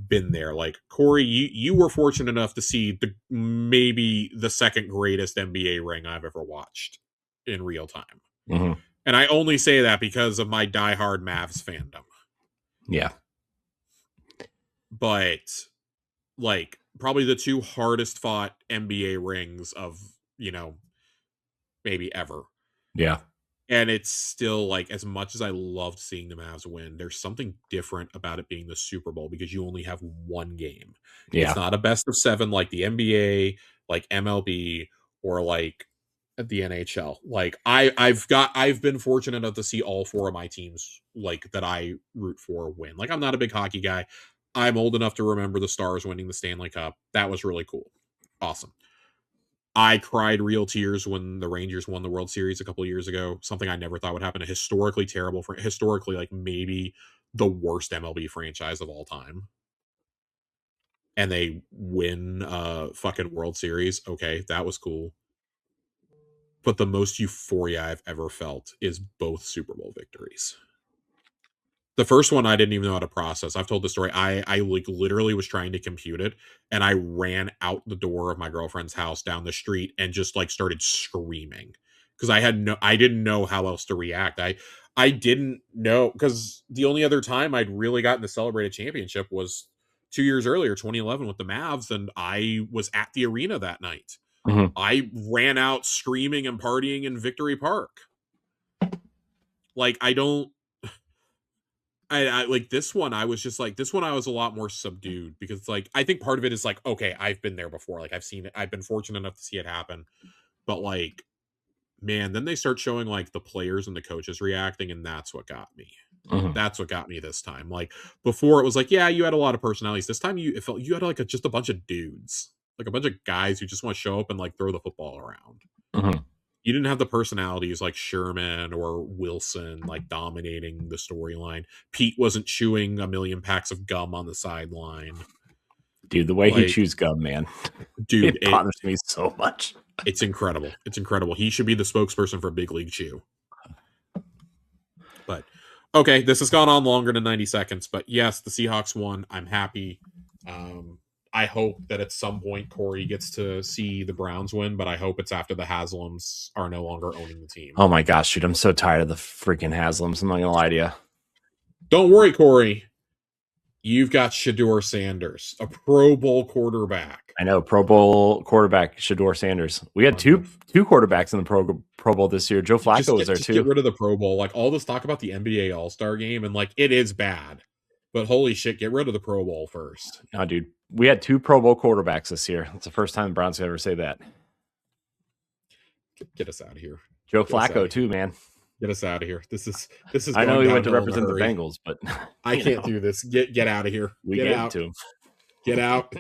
S2: been there. Like Corey, you were fortunate enough to see maybe the second greatest NBA ring I've ever watched in real time.
S1: Mm-hmm.
S2: And I only say that because of my diehard Mavs fandom.
S1: Yeah.
S2: But like probably the 2 hardest fought NBA rings of, maybe ever.
S1: Yeah.
S2: And it's still like, as much as I loved seeing the Mavs win, there's something different about it being the Super Bowl because you only have 1 game.
S1: Yeah.
S2: It's not a best of 7 like the NBA, like MLB, or like the NHL. Like I've been fortunate enough to see all 4 of my teams like that I root for win. Like I'm not a big hockey guy. I'm old enough to remember the Stars winning the Stanley Cup. That was really cool. Awesome. I cried real tears when the Rangers won the World Series a couple of years ago. Something I never thought would happen. A historically terrible, historically like maybe the worst MLB franchise of all time. And they win fucking World Series. Okay, that was cool. But the most euphoria I've ever felt is both Super Bowl victories. The first one I didn't even know how to process. I've told the story. I like literally was trying to compute it, and I ran out the door of my girlfriend's house down the street and just like started screaming because I didn't know how else to react. I didn't know because the only other time I'd really gotten to celebrate a championship was 2 years earlier, 2011 with the Mavs, and I was at the arena that night.
S1: Mm-hmm.
S2: I ran out screaming and partying in Victory Park. Like I like this one. I was just like, this one I was a lot more subdued because like, I think part of it is like, okay, I've been there before. Like I've seen it. I've been fortunate enough to see it happen. But like, man, then they start showing like the players and the coaches reacting. And that's what got me.
S1: Mm-hmm.
S2: That's what got me this time. Like before it was like, yeah, you had a lot of personalities. This time it felt you had like just a bunch of dudes, like a bunch of guys who just want to show up and like throw the football around.
S1: Mm-hmm.
S2: You didn't have the personalities like Sherman or Wilson like dominating the storyline. Pete wasn't chewing a million packs of gum on the sideline.
S1: Dude, the way he chews gum, man.
S2: Dude,
S1: it bothers me so much.
S2: It's incredible. It's incredible. He should be the spokesperson for Big League Chew. But okay, this has gone on longer than 90 seconds. But yes, the Seahawks won. I'm happy. I hope that at some point Corey gets to see the Browns win, but I hope it's after the Haslams are no longer owning the team.
S1: Oh my gosh, dude, I'm so tired of the freaking Haslams. I'm not gonna lie to you.
S2: Don't worry, Corey. You've got Shedeur Sanders, a Pro Bowl quarterback.
S1: I know, Pro Bowl quarterback Shedeur Sanders. We had two quarterbacks in the Pro Bowl this year. Joe Flacco was there too.
S2: Get rid of the Pro Bowl. Like, all this talk about the NBA All-Star game, and like, it is bad, but holy shit, get rid of the Pro Bowl first.
S1: No, dude, we had 2 Pro Bowl quarterbacks this year. That's the first time the Browns could ever say that.
S2: Get us out of here.
S1: Joe Flacco too, man.
S2: Get us out of here. This is.
S1: I know he went to represent the Bengals, but
S2: I can't do this. Get out of here.
S1: We get out to him.
S2: Get out.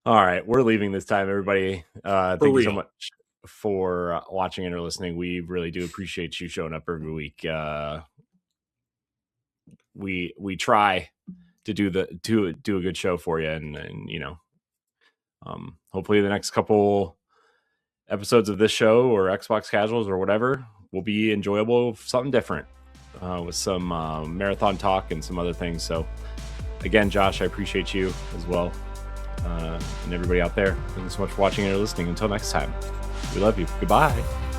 S1: All right, we're leaving this time, everybody. Thank you so much for watching and or listening. We really do appreciate you showing up every week. We try to do a good show for you, and you know, hopefully the next couple episodes of this show or Xbox Casuals or whatever will be enjoyable, something different, with some marathon talk and some other things. So again, Josh, I appreciate you as well, and everybody out there. Thank you so much for watching and listening. Until next time, we love you. Goodbye.